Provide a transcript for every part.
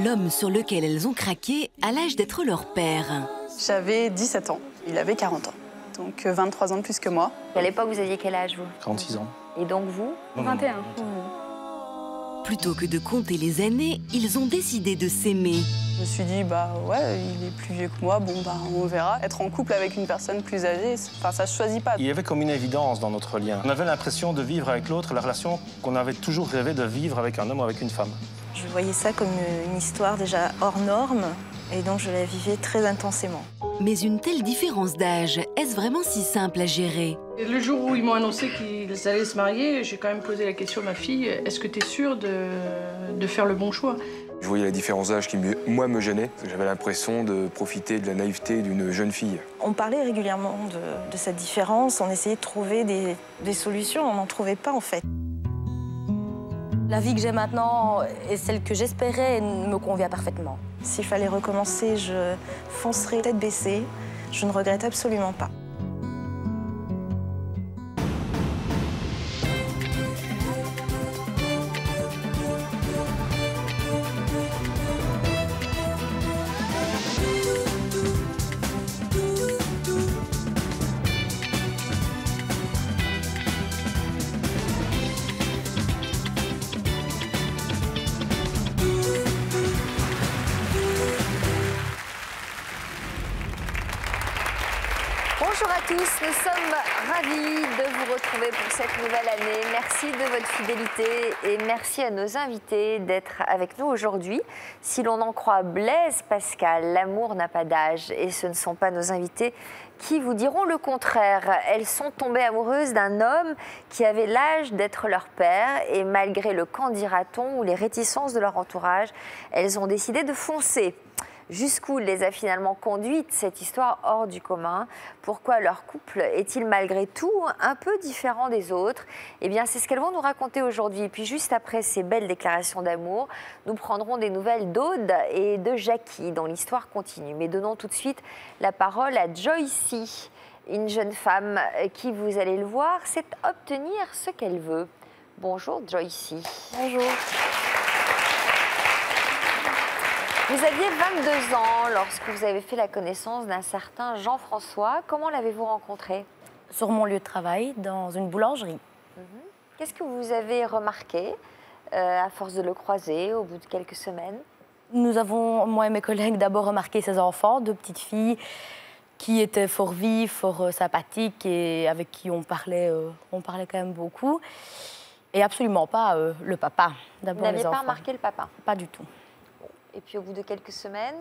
l'homme sur lequel elles ont craqué à l'âge d'être leur père. J'avais 17 ans, il avait 40 ans, donc 23 ans de plus que moi. À l'époque, vous aviez quel âge, vous? 46 ans. Et donc vous? 21. Plutôt que de compter les années, ils ont décidé de s'aimer. Je me suis dit, bah ouais, il est plus vieux que moi, bon bah on verra. Être en couple avec une personne plus âgée, enfin ça se choisit pas. Il y avait comme une évidence dans notre lien. On avait l'impression de vivre avec l'autre la relation qu'on avait toujours rêvé de vivre avec un homme ou avec une femme. Je voyais ça comme une histoire déjà hors norme et donc je la vivais très intensément. Mais une telle différence d'âge, est-ce vraiment si simple à gérer? Le jour où ils m'ont annoncé qu'ils allaient se marier, j'ai quand même posé la question à ma fille, est-ce que tu es sûre de faire le bon choix? Je voyais la différence d'âge qui, moi, me gênait. J'avais l'impression de profiter de la naïveté d'une jeune fille. On parlait régulièrement de cette différence, on essayait de trouver des solutions, on n'en trouvait pas en fait. La vie que j'ai maintenant et celle que j'espérais me convient parfaitement. S'il fallait recommencer, je foncerais tête baissée. Je ne regrette absolument pas. Bonjour à tous, nous sommes ravis de vous retrouver pour cette nouvelle année. Merci de votre fidélité et merci à nos invités d'être avec nous aujourd'hui. Si l'on en croit Blaise Pascal, l'amour n'a pas d'âge et ce ne sont pas nos invités qui vous diront le contraire. Elles sont tombées amoureuses d'un homme qui avait l'âge d'être leur père et malgré le qu'en dira-t-on ou les réticences de leur entourage, elles ont décidé de foncer. Jusqu'où les a finalement conduites cette histoire hors du commun? Pourquoi leur couple est-il malgré tout un peu différent des autres? Eh bien, c'est ce qu'elles vont nous raconter aujourd'hui. Et puis juste après ces belles déclarations d'amour, nous prendrons des nouvelles d'Aude et de Jackie dont l'histoire continue. Mais donnons tout de suite la parole à Joycie, une jeune femme qui, vous allez le voir, sait obtenir ce qu'elle veut. Bonjour Joycie. Bonjour. Vous aviez 22 ans lorsque vous avez fait la connaissance d'un certain Jean-François. Comment l'avez-vous rencontré? Sur mon lieu de travail, dans une boulangerie. Qu'est-ce que vous avez remarqué à force de le croiser au bout de quelques semaines? Nous avons, moi et mes collègues, d'abord remarqué ses enfants, deux petites filles qui étaient fort vives, fort sympathiques et avec qui on parlait quand même beaucoup. Et absolument pas le papa. Vous n'aviez pas remarqué le papa? Pas du tout. Et puis au bout de quelques semaines,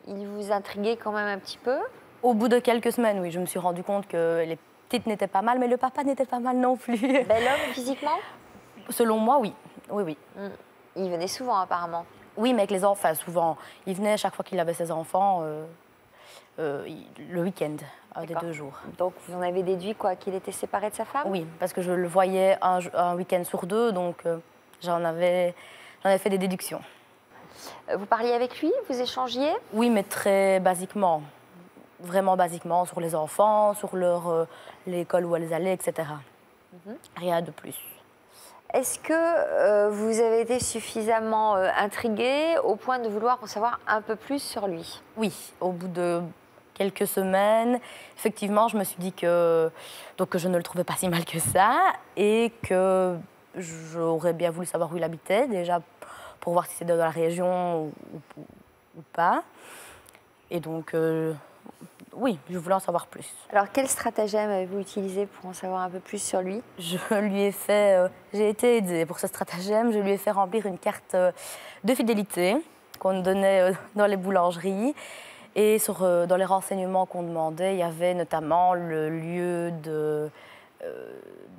il vous intriguait quand même un petit peu? Au bout de quelques semaines, oui, je me suis rendu compte que les petites n'étaient pas mal, mais le papa n'était pas mal non plus. Bel homme physiquement? Selon moi, oui. Oui, oui. Il venait souvent apparemment? Oui, mais avec les enfants, souvent. Il venait chaque fois qu'il avait ses enfants, le week-end, des 2 jours. Donc vous en avez déduit quoi? Qu'il était séparé de sa femme? Oui, parce que je le voyais un week-end sur 2, donc j'en avais fait des déductions. Vous parliez avec lui? Vous échangiez? Oui, mais très basiquement. Vraiment basiquement, sur les enfants, sur l'école où elles allaient, etc. Rien de plus. Est-ce que vous avez été suffisamment intriguée au point de vouloir en savoir un peu plus sur lui? Oui, au bout de quelques semaines, effectivement, je me suis dit que je ne le trouvais pas si mal que ça et que j'aurais bien voulu savoir où il habitait, déjà pour voir si c'était dans la région ou pas. Et donc, oui, je voulais en savoir plus. Alors, quel stratagème avez-vous utilisé pour en savoir un peu plus sur lui? Je lui ai fait, j'ai été aidée pour ce stratagème, je lui ai fait remplir une carte de fidélité qu'on donnait dans les boulangeries. Et dans les renseignements qu'on demandait, il y avait notamment le lieu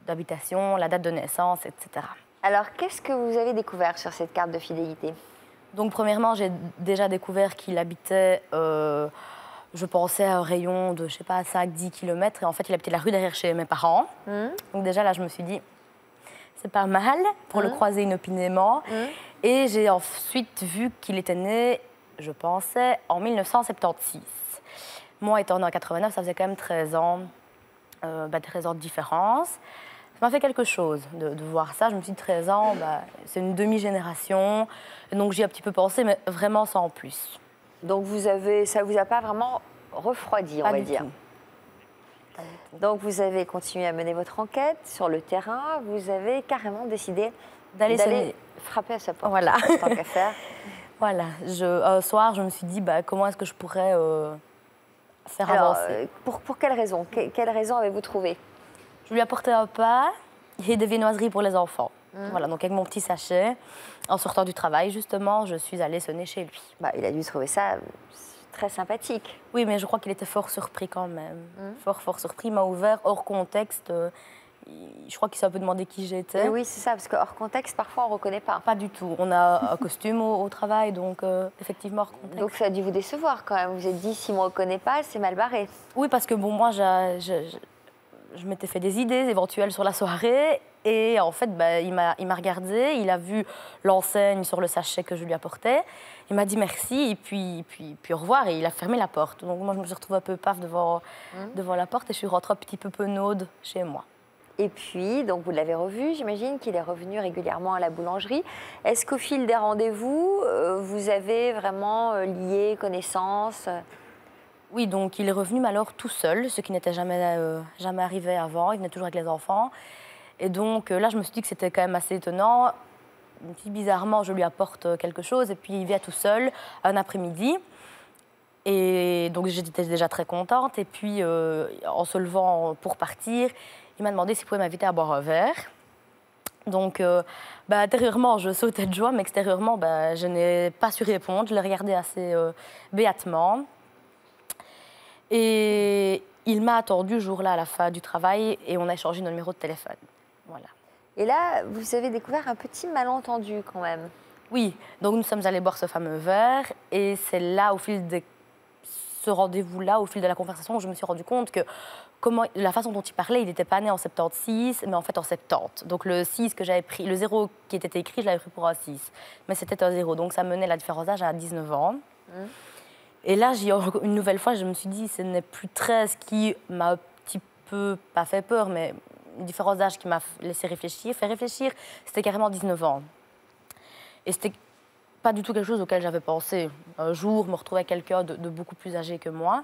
d'habitation, la date de naissance, etc. Alors, qu'est-ce que vous avez découvert sur cette carte de fidélité? Donc, premièrement, j'ai déjà découvert qu'il habitait, je pensais, à un rayon de, je sais pas, 5-10 km. Et en fait, il habitait la rue derrière chez mes parents. Donc déjà, là, je me suis dit, c'est pas mal pour le croiser inopinément. Et j'ai ensuite vu qu'il était né, je pensais, en 1976. Moi, étant né en 89, ça faisait quand même 13 ans, 13 ans de différence. m'a fait quelque chose de voir ça. Je me suis dit, 13 ans, bah, c'est une demi-génération. Donc j'y ai un petit peu pensé, mais vraiment sans plus. Donc ça vous a pas vraiment refroidi, on va dire. Donc vous avez continué à mener votre enquête sur le terrain. Vous avez carrément décidé d'aller frapper à sa porte. Voilà. Tant qu'à faire. Voilà. Un soir, je me suis dit, bah, comment est-ce que je pourrais faire avancer. Pour quelle raison? Quelle raison avez-vous trouvé? Je lui apportais un pain et des viennoiseries pour les enfants. Voilà, donc avec mon petit sachet, en sortant du travail, justement, je suis allée sonner chez lui. Bah, il a dû trouver ça très sympathique. Oui, mais je crois qu'il était fort surpris quand même. Fort surpris. Il m'a ouvert hors contexte. Je crois qu'il s'est un peu demandé qui j'étais. Oui, c'est ça, parce que hors contexte, parfois, on ne reconnaît pas. Pas du tout. On a un costume au travail, donc effectivement hors contexte. Donc ça a dû vous décevoir quand même. Vous vous êtes dit, si on ne me reconnaît pas, c'est mal barré. Oui, parce que bon, moi, je m'étais fait des idées éventuelles sur la soirée. Et en fait, bah, il m'a regardé, il a vu l'enseigne sur le sachet que je lui apportais. Il m'a dit merci et puis au revoir et il a fermé la porte. Donc moi, je me suis retrouvée un peu paf devant la porte et je suis rentrée un petit peu penaude chez moi. Et puis, donc vous l'avez revu, j'imagine qu'il est revenu régulièrement à la boulangerie. Est-ce qu'au fil des rendez-vous, vous avez vraiment lié connaissance? Oui, donc il est revenu, mais alors tout seul, ce qui n'était jamais arrivé avant. Il venait toujours avec les enfants. Et donc là, je me suis dit que c'était quand même assez étonnant. Bizarrement, je lui apporte quelque chose et puis il vient tout seul un après-midi. Et donc j'étais déjà très contente. Et puis en se levant pour partir, il m'a demandé s'il pouvait m'inviter à boire un verre. Donc intérieurement, je sautais de joie, mais extérieurement, je n'ai pas su répondre. Je l'ai regardé assez béatement. Et il m'a attendu ce jour-là à la fin du travail et on a échangé nos numéros de téléphone. Voilà. Et là, vous avez découvert un petit malentendu quand même. Oui, donc nous sommes allés boire ce fameux verre et c'est là, au fil de ce rendez-vous-là, au fil de la conversation, où je me suis rendu compte que la façon dont il parlait, il n'était pas né en 76, mais en fait en 70. Donc le 6 que j'avais pris, le 0 qui était écrit, je l'avais pris pour un 6. Mais c'était un 0, donc ça menait la différence d'âge à 19 ans. Et là, une nouvelle fois, je me suis dit, ce n'est plus 13 qui m'a un petit peu, pas fait peur, mais une différence d'âge qui m'a laissé réfléchir. C'était carrément 19 ans. Et c'était pas du tout quelque chose auquel j'avais pensé. Un jour, me retrouver avec quelqu'un de beaucoup plus âgé que moi.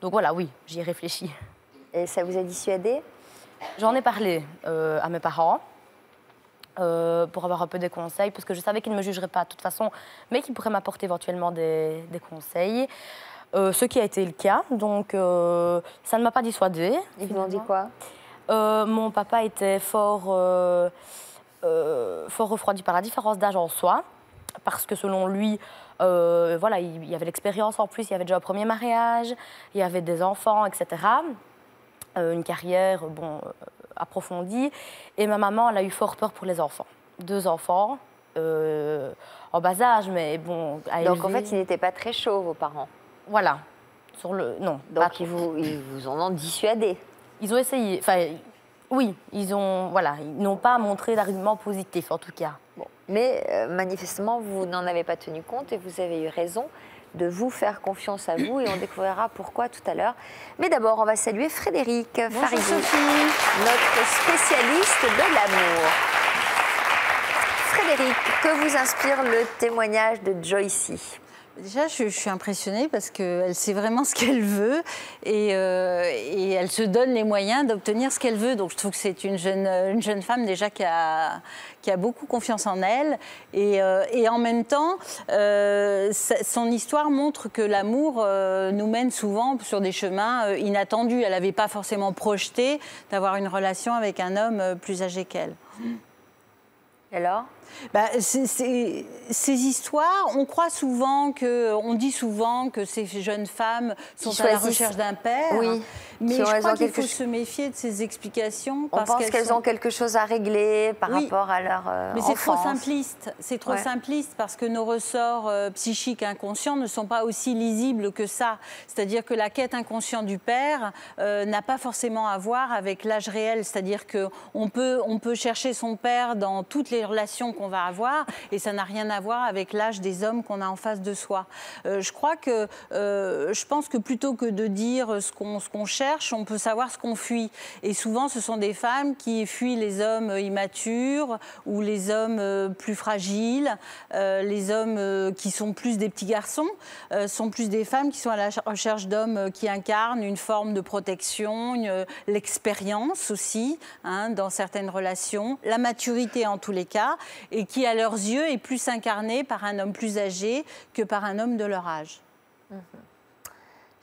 Donc voilà, oui, j'y ai réfléchi. Et ça vous a dissuadé? J'en ai parlé à mes parents. Pour avoir un peu des conseils, parce que je savais qu'ils ne me jugeraient pas de toute façon, mais qu'ils pourraient m'apporter éventuellement des conseils. Ce qui a été le cas, donc ça ne m'a pas dissuadée. Ils vous ont dit quoi? Mon papa était fort refroidi par la différence d'âge en soi, parce que selon lui, voilà, il y avait l'expérience en plus, il y avait déjà un premier mariage, il y avait des enfants, etc. Une carrière, approfondie. Et ma maman, elle a eu fort peur pour les enfants. 2 enfants, en bas âge, mais bon, à élever. Donc en fait, ils n'étaient pas très chauds, vos parents? Voilà. Non. Donc ils vous en ont dissuadé? Ils ont essayé. Enfin, oui, ils n'ont pas montré d'argument positif, en tout cas. Bon. Mais manifestement, vous n'en avez pas tenu compte et vous avez eu raison de vous faire confiance à vous et on découvrira pourquoi tout à l'heure. Mais d'abord, on va saluer Frédéric Faridou, notre spécialiste de l'amour. Frédéric, que vous inspire le témoignage de Joycie? Déjà, je suis impressionnée parce qu'elle sait vraiment ce qu'elle veut et elle se donne les moyens d'obtenir ce qu'elle veut. Donc, je trouve que c'est une jeune femme déjà qui a beaucoup confiance en elle. Et en même temps, son histoire montre que l'amour nous mène souvent sur des chemins inattendus. Elle n'avait pas forcément projeté d'avoir une relation avec un homme plus âgé qu'elle. Et alors? Ces histoires, on dit souvent que ces jeunes femmes sont à la recherche d'un père. Oui. Mais je crois qu'il faut se méfier de ces explications. On pense qu'elles ont quelque chose à régler par rapport à leur mais enfance. c'est trop simpliste. C'est trop simpliste parce que nos ressorts psychiques inconscients ne sont pas aussi lisibles que ça. C'est-à-dire que la quête inconsciente du père n'a pas forcément à voir avec l'âge réel. C'est-à-dire qu'on peut chercher son père dans toutes les relations qu'on va avoir et ça n'a rien à voir avec l'âge des hommes qu'on a en face de soi. Je pense que plutôt que de dire ce qu'on cherche, cherche, on peut savoir ce qu'on fuit. Et souvent, ce sont des femmes qui fuient les hommes immatures ou les hommes plus fragiles, les hommes qui sont plus des petits garçons, sont plus des femmes qui sont à la recherche d'hommes qui incarnent une forme de protection, l'expérience aussi, hein, dans certaines relations, la maturité en tous les cas, et qui, à leurs yeux, est plus incarnée par un homme plus âgé que par un homme de leur âge.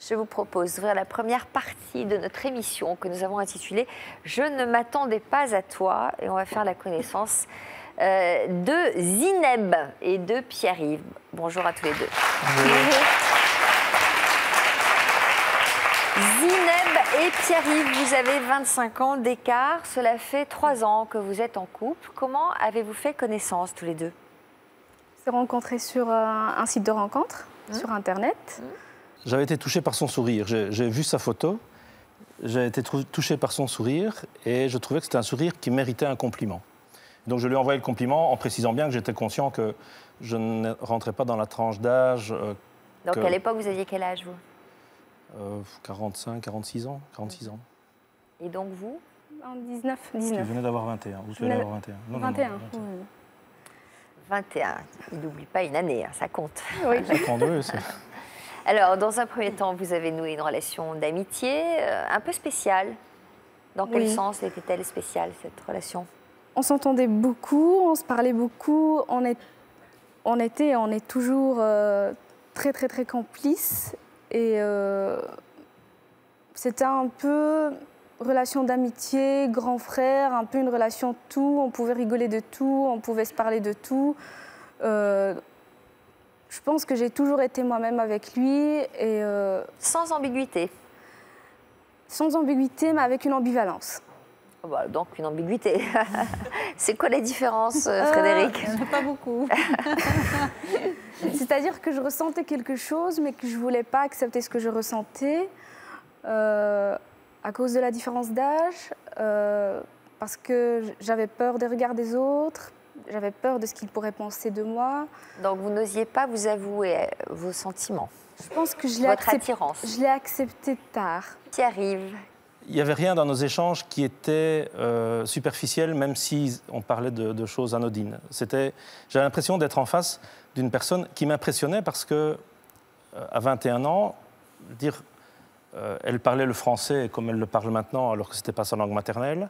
Je vous propose d'ouvrir la première partie de notre émission que nous avons intitulée « Je ne m'attendais pas à toi » et on va faire la connaissance de Zineb et de Pierre-Yves. Bonjour à tous les deux. Bonjour. Zineb et Pierre-Yves, vous avez 25 ans d'écart. Cela fait 3 ans que vous êtes en couple. Comment avez-vous fait connaissance tous les deux? On s'est rencontrés sur un site de rencontre, sur Internet. J'avais été touché par son sourire. J'ai vu sa photo, j'ai été touché par son sourire et je trouvais que c'était un sourire qui méritait un compliment. Donc je lui ai envoyé le compliment en précisant bien que j'étais conscient que je ne rentrais pas dans la tranche d'âge. Donc à l'époque, vous aviez quel âge, vous 45, 46 ans, 46 ans. Et donc vous En 19. Tu venais d'avoir 21. Vous venez d'avoir 21. Non, 21. Non, 21. Il n'oublie pas une année, hein, ça compte. Oui. Ça compte, oui, c'est... Alors, dans un premier temps, vous avez noué une relation d'amitié un peu spéciale. Dans quel sens était-elle spéciale, cette relation? On s'entendait beaucoup, on se parlait beaucoup, on est toujours très, très, très complices. Et c'était un peu relation d'amitié, grand frère, un peu une relation tout. On pouvait rigoler de tout, on pouvait se parler de tout. Je pense que j'ai toujours été moi-même avec lui. Et, sans ambiguïté? Sans ambiguïté, mais avec une ambivalence. Bah, donc une ambiguïté. C'est quoi les différences, Frédéric? Il n'y en a pas beaucoup. C'est-à-dire que je ressentais quelque chose, mais que je ne voulais pas accepter ce que je ressentais à cause de la différence d'âge, parce que j'avais peur des regards des autres, j'avais peur de ce qu'ils pourraient penser de moi. Donc vous n'osiez pas vous avouer vos sentiments? Je pense que je l'ai accepté tard. Pierre-Yves? Il n'y avait rien dans nos échanges qui était superficiel, même si on parlait de choses anodines. J'avais l'impression d'être en face d'une personne qui m'impressionnait parce que, à 21 ans, elle parlait le français comme elle le parle maintenant, alors que ce n'était pas sa langue maternelle.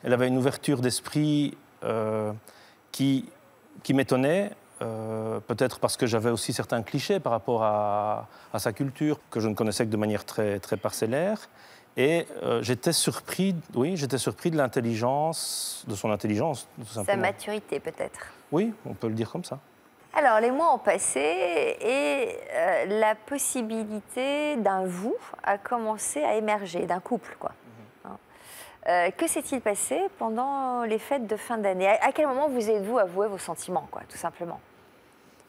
Elle avait une ouverture d'esprit qui m'étonnait, peut-être parce que j'avais aussi certains clichés par rapport à sa culture, que je ne connaissais que de manière très, très parcellaire. Et j'étais surpris de l'intelligence, de son intelligence, tout simplement. Sa maturité, peut-être. Oui, on peut le dire comme ça. Alors, les mois ont passé et la possibilité d'un vous a commencé à émerger, d'un couple, quoi. Que s'est-il passé pendant les fêtes de fin d'année? À quel moment vous êtes-vous avoué vos sentiments, quoi, tout simplement?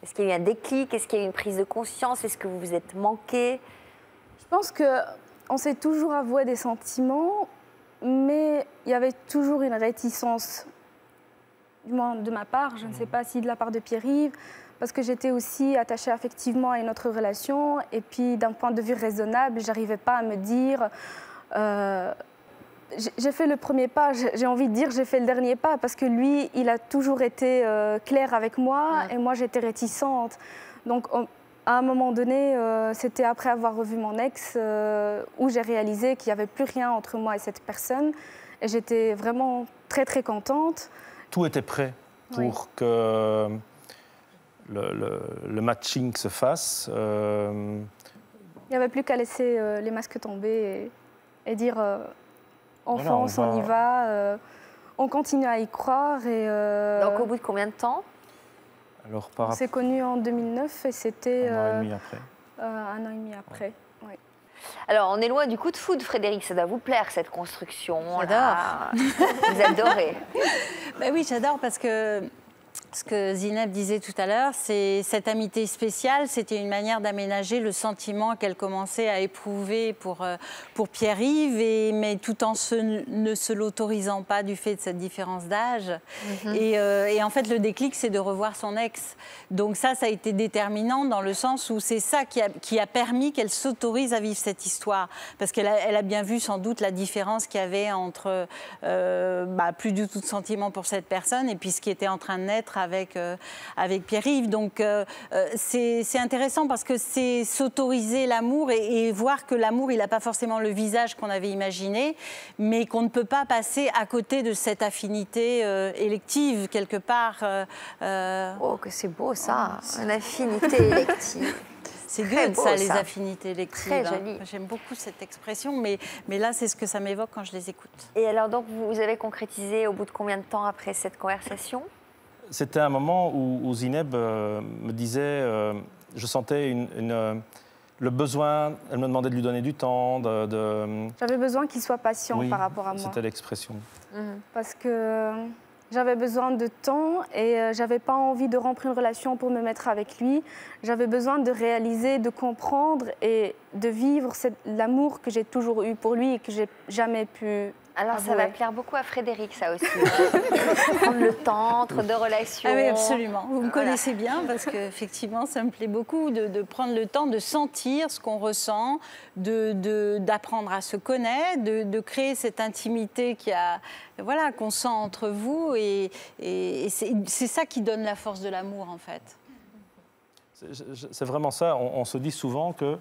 Est-ce qu'il y a eu un déclic? Est-ce qu'il y a eu une prise de conscience? Est-ce que vous vous êtes manqué? Je pense qu'on s'est toujours avoué des sentiments, mais il y avait toujours une réticence, du moins de ma part, je ne sais pas si de la part de Pierre-Yves, parce que j'étais aussi attachée affectivement à une autre relation, et puis d'un point de vue raisonnable, je n'arrivais pas à me dire... j'ai fait le premier pas, j'ai envie de dire j'ai fait le dernier pas, parce que lui, il a toujours été clair avec moi, et moi j'étais réticente. Donc à un moment donné, c'était après avoir revu mon ex, où j'ai réalisé qu'il n'y avait plus rien entre moi et cette personne, et j'étais vraiment très très contente. Tout était prêt pour que le matching se fasse. Il n'y avait plus qu'à laisser les masques tomber et dire on fonce, on y va, on continue à y croire. Donc au bout de combien de temps? Alors, on s'est connus en 2009 et c'était... un an et demi après. Un an et demi après, oui. Alors, on est loin du coup de foudre, Frédéric. Ça doit vous plaire, cette construction. J'adore. Vous adorez. Ben oui, j'adore parce que ce que Zineb disait tout à l'heure, c'est cette amitié spéciale, c'était une manière d'aménager le sentiment qu'elle commençait à éprouver pour Pierre-Yves, mais tout en ne se l'autorisant pas du fait de cette différence d'âge. Et en fait, le déclic, c'est de revoir son ex. Donc ça a été déterminant dans le sens où c'est ça qui a permis qu'elle s'autorise à vivre cette histoire. Parce qu'elle a bien vu sans doute la différence qu'il y avait entre plus du tout de sentiment pour cette personne et puis ce qui était en train de naître avec Pierre-Yves. Donc c'est intéressant parce que c'est s'autoriser l'amour et voir que l'amour, il n'a pas forcément le visage qu'on avait imaginé, mais qu'on ne peut pas passer à côté de cette affinité élective quelque part. Oh, que c'est beau ça, une affinité élective. C'est Goethe, ça, les affinités électives. Très joli. J'aime beaucoup cette expression, mais là, c'est ce que ça m'évoque quand je les écoute. Et alors, donc, vous avez concrétisé au bout de combien de temps après cette conversation? C'était un moment où Zineb me disait, je sentais le besoin, elle me demandait de lui donner du temps. J'avais besoin qu'il soit patient par rapport à moi. C'était l'expression. Parce que j'avais besoin de temps et j'avais pas envie de rompre une relation pour me mettre avec lui. J'avais besoin de réaliser, de comprendre et de vivre l'amour que j'ai toujours eu pour lui et que j'ai jamais pu. Alors ça va plaire beaucoup à Frédéric, ça aussi. Prendre le temps entre deux relations. Ah oui, absolument. Vous me connaissez bien parce qu'effectivement, ça me plaît beaucoup de prendre le temps de sentir ce qu'on ressent, d'apprendre à se connaître, de créer cette intimité qu'on sent entre vous. Et c'est ça qui donne la force de l'amour, en fait. C'est vraiment ça. On se dit souvent que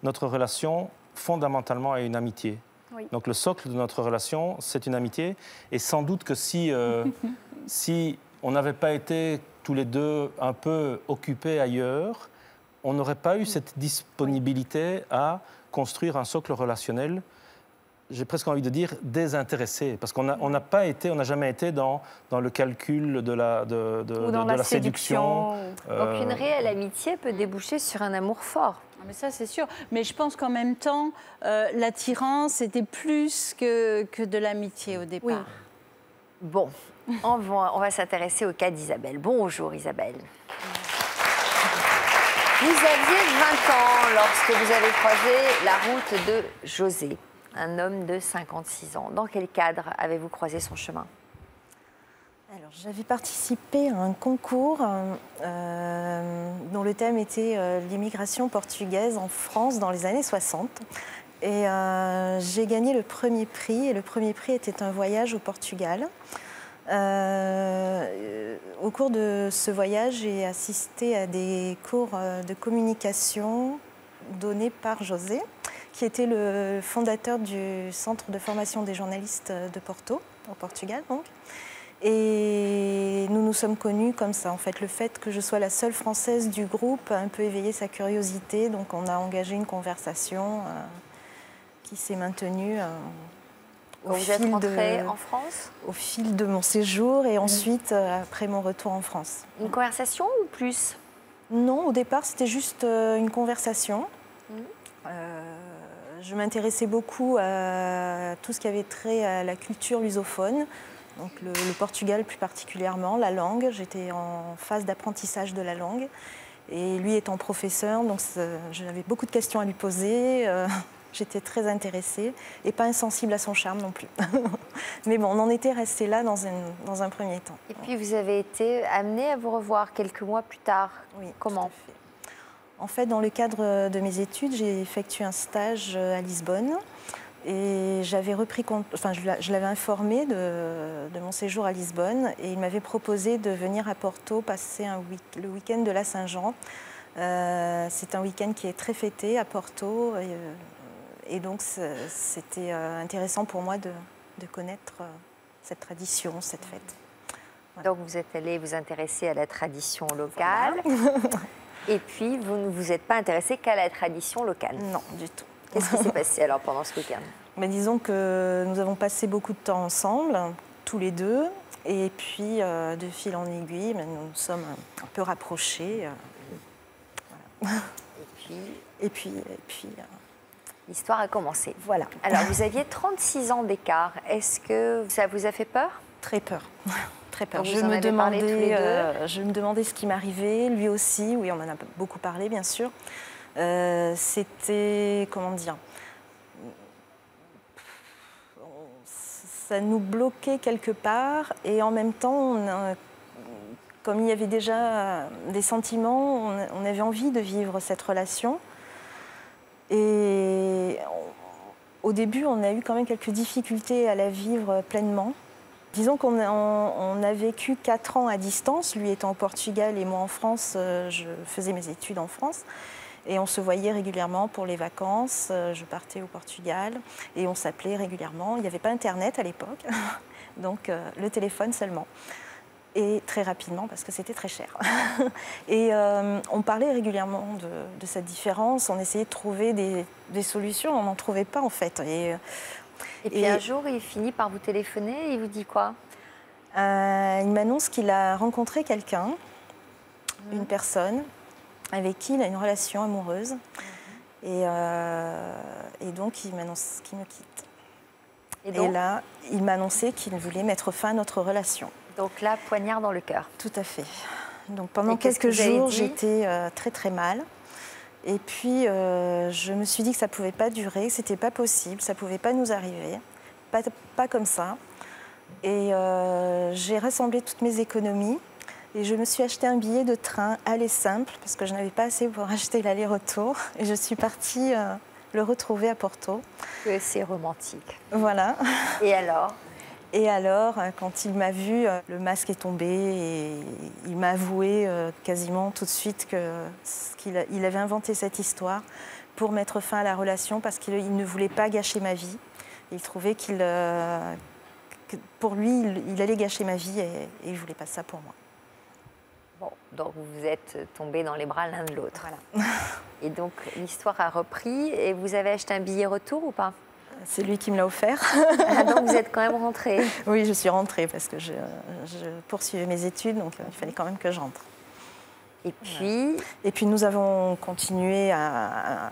notre relation, fondamentalement, est une amitié. Oui. Donc le socle de notre relation, c'est une amitié. Et sans doute que si on n'avait pas été tous les deux un peu occupés ailleurs, on n'aurait pas eu cette disponibilité à construire un socle relationnel, j'ai presque envie de dire désintéressé. Parce qu'on n'a jamais été dans le calcul de la séduction. Donc une réelle amitié peut déboucher sur un amour fort. Mais ça, c'est sûr. Mais je pense qu'en même temps, l'attirance était plus que de l'amitié au départ. Oui. Bon, on va s'intéresser au cas d'Isabelle. Bonjour Isabelle. Vous aviez 20 ans lorsque vous avez croisé la route de José, un homme de 56 ans. Dans quel cadre avez-vous croisé son chemin ? Alors, j'avais participé à un concours dont le thème était l'immigration portugaise en France dans les années 60. Et j'ai gagné le premier prix. Et le premier prix était un voyage au Portugal. Au cours de ce voyage, j'ai assisté à des cours de communication donnés par José, qui était le fondateur du Centre de formation des journalistes de Porto, au Portugal donc. Et nous nous sommes connus comme ça. En fait, le fait que je sois la seule Française du groupe a un peu éveillé sa curiosité. Donc on a engagé une conversation qui s'est maintenue Quand vous êtes rentrée en France ? Au fil de mon séjour et ensuite après mon retour en France. Une conversation ou plus ? Non, au départ, c'était juste une conversation. Je m'intéressais beaucoup à tout ce qui avait trait à la culture lusophone. Donc le Portugal plus particulièrement, la langue. J'étais en phase d'apprentissage de la langue. Et lui étant professeur, donc j'avais beaucoup de questions à lui poser. J'étais très intéressée et pas insensible à son charme non plus. Mais bon, on en était resté là dans un premier temps. Et puis vous avez été amenée à vous revoir quelques mois plus tard. Oui, comment ? tout à fait. En fait, dans le cadre de mes études, j'ai effectué un stage à Lisbonne. Et j'avais je l'avais informé de mon séjour à Lisbonne et il m'avait proposé de venir à Porto passer le week-end de la Saint-Jean. C'est un week-end qui est très fêté à Porto et donc c'était intéressant pour moi de connaître cette tradition, cette fête. Voilà. Donc vous êtes allée vous intéresser à la tradition locale. Voilà. Et puis vous ne vous êtes pas intéressée qu'à la tradition locale. Non, du tout. Qu'est-ce qui s'est passé alors pendant ce week-end ? Mais disons que nous avons passé beaucoup de temps ensemble, tous les deux. Et puis, de fil en aiguille, nous nous sommes un peu rapprochés. Voilà. Et puis l'histoire a commencé. Voilà. Alors, vous aviez 36 ans d'écart. Est-ce que ça vous a fait peur ? Très peur. très peur. Je me demandais ce qui m'arrivait, lui aussi, oui, on en a beaucoup parlé, bien sûr. C'était, comment dire, ça nous bloquait quelque part et en même temps, comme il y avait déjà des sentiments, on avait envie de vivre cette relation. Et au début, on a eu quand même quelques difficultés à la vivre pleinement. Disons qu'on a vécu 4 ans à distance, lui étant au Portugal et moi en France, je faisais mes études en France. Et on se voyait régulièrement pour les vacances, je partais au Portugal et on s'appelait régulièrement. Il n'y avait pas Internet à l'époque, donc le téléphone seulement. Et très rapidement parce que c'était très cher. Et on parlait régulièrement de cette différence, on essayait de trouver des solutions, on n'en trouvait pas en fait. Et puis un jour, il finit par vous téléphoner et il vous dit quoi? Il m'annonce qu'il a rencontré quelqu'un, une personne, avec qui il a une relation amoureuse. Et donc, il m'annonce qu'il me quitte. Et là, il m'a annoncé qu'il voulait mettre fin à notre relation. Donc là, poignard dans le cœur. Tout à fait. Donc pendant quelques jours, j'étais très très mal. Et puis, je me suis dit que ça ne pouvait pas durer, que ce n'était pas possible, ça ne pouvait pas nous arriver, pas comme ça. Et j'ai rassemblé toutes mes économies et je me suis acheté un billet de train aller simple parce que je n'avais pas assez pour acheter l'aller-retour. Et je suis partie le retrouver à Porto. C'est romantique. Voilà. Et alors ? Et alors, quand il m'a vu, le masque est tombé et il m'a avoué quasiment tout de suite qu'il avait inventé cette histoire pour mettre fin à la relation parce qu'il ne voulait pas gâcher ma vie. Il trouvait que pour lui, il allait gâcher ma vie et il ne voulait pas ça pour moi. Bon, donc vous êtes tombés dans les bras l'un de l'autre. Voilà. Et donc l'histoire a repris et vous avez acheté un billet retour ou pas ? C'est lui qui me l'a offert. Ah, donc vous êtes quand même rentrée? Oui, je suis rentrée parce que je poursuivais mes études, donc il fallait quand même que je rentre. Et puis voilà. Et puis nous avons continué à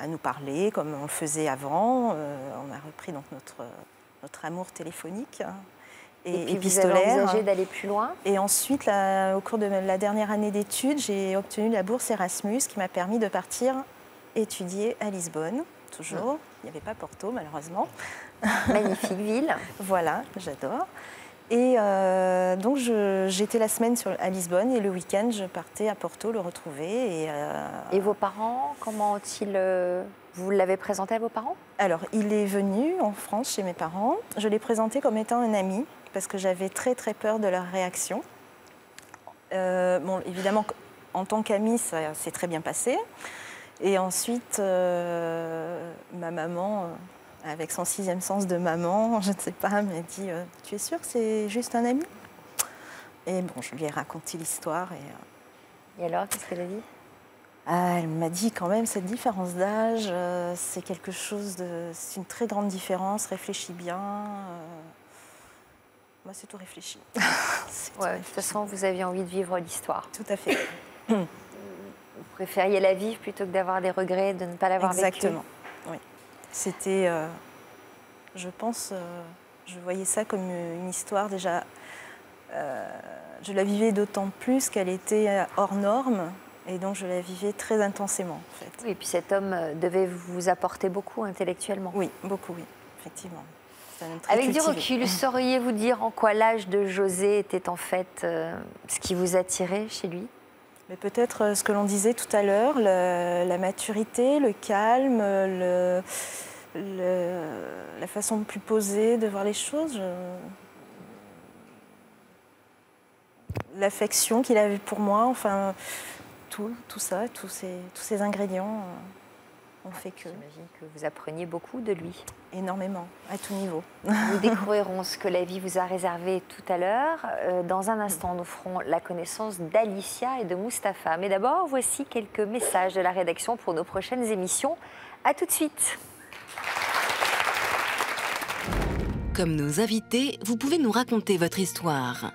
nous parler comme on le faisait avant. On a repris donc notre amour téléphonique et puis épistolaire. Vous avez envisagé d'aller plus loin? Et ensuite, au cours de la dernière année d'études, j'ai obtenu la bourse Erasmus qui m'a permis de partir étudier à Lisbonne. Toujours. Il n'y avait pas Porto, malheureusement. Magnifique ville. Voilà, j'adore. Et donc, j'étais la semaine à Lisbonne et le week-end, je partais à Porto le retrouver. Et vos parents, comment ont-ils... Vous l'avez présenté à vos parents? Alors, il est venu en France chez mes parents. Je l'ai présenté comme étant un ami parce que j'avais très, très peur de leur réaction. Bon, évidemment, en tant qu'ami, ça s'est très bien passé. Et ensuite, ma maman, avec son 6e sens de maman, je ne sais pas, m'a dit « Tu es sûre que c'est juste un ami ?» Et bon, je lui ai raconté l'histoire. Et alors, qu'est-ce qu'elle a dit? Elle m'a dit quand même, cette différence d'âge, c'est quelque chose de... C'est une très grande différence, réfléchis bien. Moi, c'est tout réfléchi. Ouais, de toute façon, vous aviez envie de vivre l'histoire. Tout à fait. Vous préfériez la vivre plutôt que d'avoir des regrets de ne pas l'avoir vécue. Exactement, oui. C'était, je pense, je voyais ça comme une histoire déjà, je la vivais d'autant plus qu'elle était hors norme et donc je la vivais très intensément en fait. Oui, et puis cet homme devait vous apporter beaucoup intellectuellement. Oui, beaucoup, oui, effectivement. Avec du recul, sauriez-vous dire en quoi l'âge de José était en fait ce qui vous attirait chez lui? Mais peut-être ce que l'on disait tout à l'heure, la maturité, le calme, la façon plus posée de voir les choses, l'affection qu'il avait pour moi, enfin tout ça, tous ces ingrédients ont fait que... J'imagine que vous appreniez beaucoup de lui. Énormément, à tout niveau. Nous découvrirons ce que la vie vous a réservé tout à l'heure. Dans un instant, nous ferons la connaissance d'Alicia et de Mustapha. Mais d'abord, voici quelques messages de la rédaction pour nos prochaines émissions. À tout de suite. Comme nos invités, vous pouvez nous raconter votre histoire.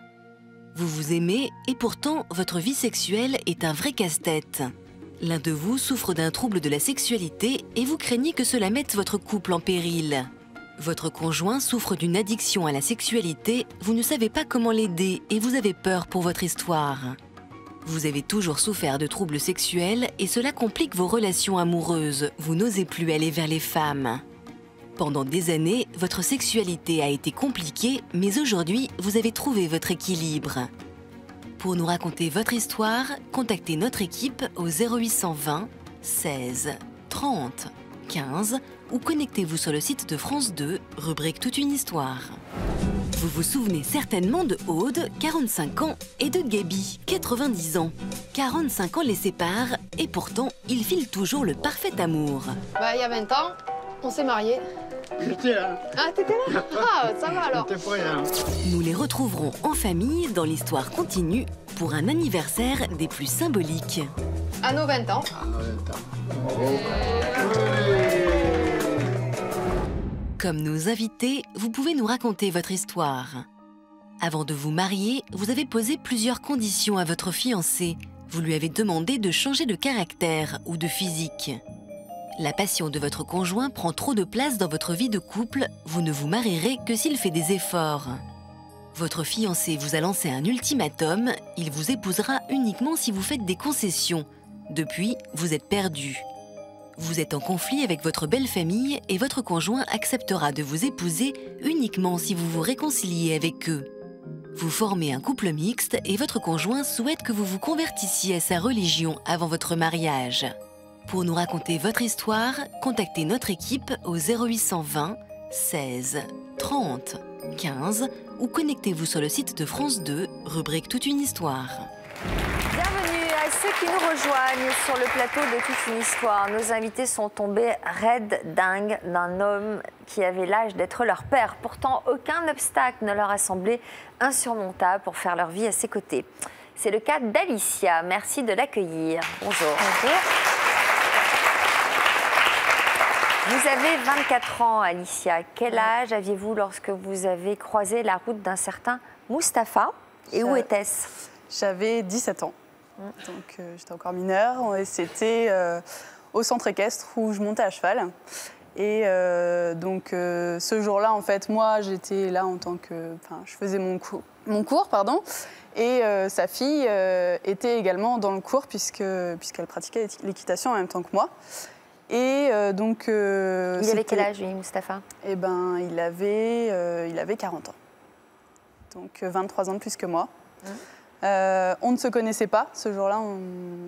Vous vous aimez et pourtant, votre vie sexuelle est un vrai casse-tête. L'un de vous souffre d'un trouble de la sexualité et vous craignez que cela mette votre couple en péril. Votre conjoint souffre d'une addiction à la sexualité, vous ne savez pas comment l'aider et vous avez peur pour votre histoire. Vous avez toujours souffert de troubles sexuels et cela complique vos relations amoureuses. Vous n'osez plus aller vers les femmes. Pendant des années, votre sexualité a été compliquée, mais aujourd'hui, vous avez trouvé votre équilibre. Pour nous raconter votre histoire, contactez notre équipe au 0820 16 30 15 ou connectez-vous sur le site de France 2, rubrique Toute une histoire. Vous vous souvenez certainement de Aude, 45 ans, et de Gaby, 90 ans. 45 ans les séparent et pourtant, ils filent toujours le parfait amour. Il y a 20 ans, on s'est mariés. J'étais là. Ah, t'étais là? Ah, ça va alors. J'étais pas là. Nous les retrouverons en famille dans l'histoire continue pour un anniversaire des plus symboliques. À nos 20 ans. À nos 20 ans. Comme nos invités, vous pouvez nous raconter votre histoire. Avant de vous marier, vous avez posé plusieurs conditions à votre fiancé. Vous lui avez demandé de changer de caractère ou de physique. La passion de votre conjoint prend trop de place dans votre vie de couple, vous ne vous marierez que s'il fait des efforts. Votre fiancé vous a lancé un ultimatum, il vous épousera uniquement si vous faites des concessions. Depuis, vous êtes perdu. Vous êtes en conflit avec votre belle famille et votre conjoint acceptera de vous épouser uniquement si vous vous réconciliez avec eux. Vous formez un couple mixte et votre conjoint souhaite que vous vous convertissiez à sa religion avant votre mariage. Pour nous raconter votre histoire, contactez notre équipe au 0820 16 30 15 ou connectez-vous sur le site de France 2, rubrique Toute une histoire. Bienvenue à ceux qui nous rejoignent sur le plateau de Toute une histoire. Nos invités sont tombés raides dingues d'un homme qui avait l'âge d'être leur père. Pourtant, aucun obstacle ne leur a semblé insurmontable pour faire leur vie à ses côtés. C'est le cas d'Alicia. Merci de l'accueillir. Bonjour. Bonjour. Vous avez 24 ans, Alicia. Quel âge aviez-vous lorsque vous avez croisé la route d'un certain Mustapha? Et où était-ce? J'avais 17 ans. Donc j'étais encore mineure. Et c'était au centre équestre où je montais à cheval. Et donc ce jour-là, en fait, moi, j'étais là en tant que... Enfin, je faisais mon cours, pardon. Et sa fille était également dans le cours puisqu'elle pratiquait l'équitation en même temps que moi. Et donc... il avait quel âge, lui, Mustapha? Eh ben, il avait 40 ans. Donc 23 ans de plus que moi. On ne se connaissait pas, ce jour-là, on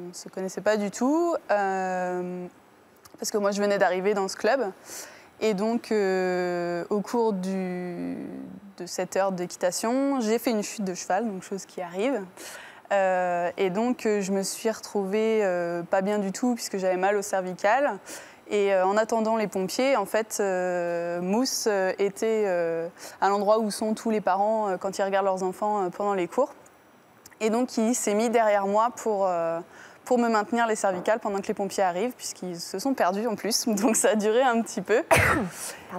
ne se connaissait pas du tout. Parce que moi, je venais d'arriver dans ce club. Et donc, au cours de cette heure d'équitation, j'ai fait une chute de cheval, donc chose qui arrive. Et donc, je me suis retrouvée pas bien du tout, puisque j'avais mal au cervical. Et en attendant les pompiers, en fait, Mousse était à l'endroit où sont tous les parents quand ils regardent leurs enfants pendant les cours. Et donc, il s'est mis derrière moi pour me maintenir les cervicales pendant que les pompiers arrivent, puisqu'ils se sont perdus en plus. Donc, ça a duré un petit peu.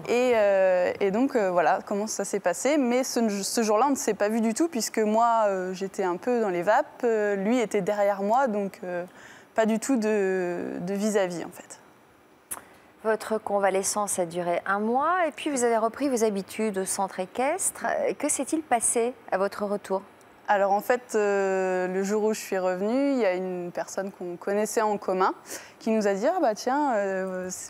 Et donc, voilà comment ça s'est passé. Mais ce jour-là, on ne s'est pas vu du tout, puisque moi, j'étais un peu dans les vapes. Lui était derrière moi, donc pas du tout de vis-à-vis, en fait. Votre convalescence a duré 1 mois et puis vous avez repris vos habitudes au centre équestre. Que s'est-il passé à votre retour? Alors en fait, le jour où je suis revenue, il y a une personne qu'on connaissait en commun qui nous a dit « Ah bah tiens,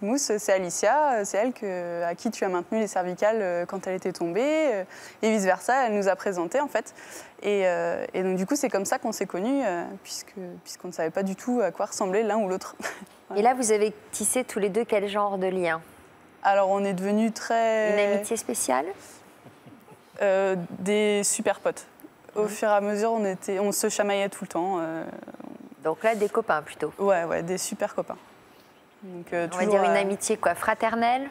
Mousse, c'est Alicia, c'est elle à qui tu as maintenu les cervicales quand elle était tombée. » Et vice-versa, elle nous a présenté en fait. Et donc du coup, c'est comme ça qu'on s'est connus, puisqu'on ne savait pas du tout à quoi ressemblait l'un ou l'autre. Et là, vous avez tissé tous les deux quel genre de lien? Alors on est devenus très... Une amitié spéciale? Des super potes. Au fur et à mesure, on se chamaillait tout le temps. Donc là, des copains plutôt? Ouais, des super copains. Donc, on va dire une amitié quoi, fraternelle?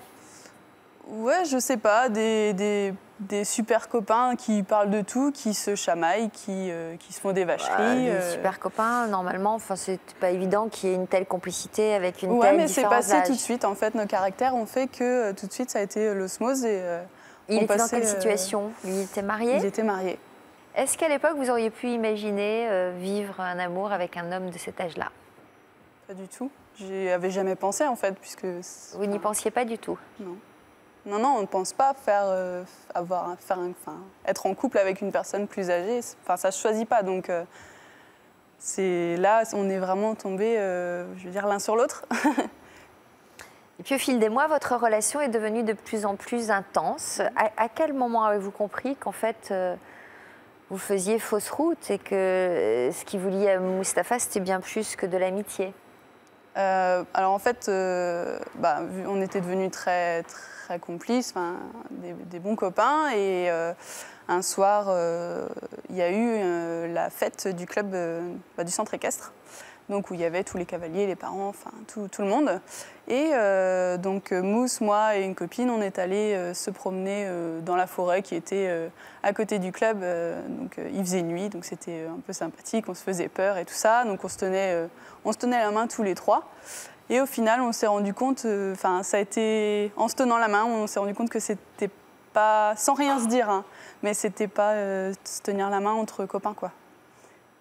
Ouais, je sais pas, des super copains qui parlent de tout, qui se chamaillent, qui se font des vacheries. Des super copains, normalement, enfin, c'est pas évident qu'il y ait une telle complicité avec une telle différence d'âge. Ouais, mais c'est passé tout de suite. En fait, nos caractères ont fait que tout de suite, ça a été l'osmose. Il était dans quelle situation? Lui était marié? Il était marié. Est-ce qu'à l'époque, vous auriez pu imaginer vivre un amour avec un homme de cet âge-là? Pas du tout. J'y avais jamais pensé, en fait, puisque... Vous n'y pensiez pas du tout? Non. Non, on ne pense pas être en couple avec une personne plus âgée. Enfin, ça ne se choisit pas. Donc, là, on est vraiment tombés, l'un sur l'autre. Et puis, au fil des mois, votre relation est devenue de plus en plus intense. À quel moment avez-vous compris qu'en fait, vous faisiez fausse route et que ce qui vous liait à Mustapha, c'était bien plus que de l'amitié? Alors, en fait, on était devenus très, très complices, des bons copains. Et un soir, il y a eu la fête du club du centre équestre. Donc, où il y avait tous les cavaliers, les parents, enfin tout le monde. Et donc Mousse, moi et une copine, on est allés se promener dans la forêt qui était à côté du club. Donc il faisait nuit, donc c'était un peu sympathique, on se faisait peur et tout ça. Donc on se tenait la main tous les trois. Et au final, on s'est rendu compte, ça a été en se tenant la main, on s'est rendu compte que c'était pas, sans rien se dire, hein, mais c'était pas se tenir la main entre copains, quoi.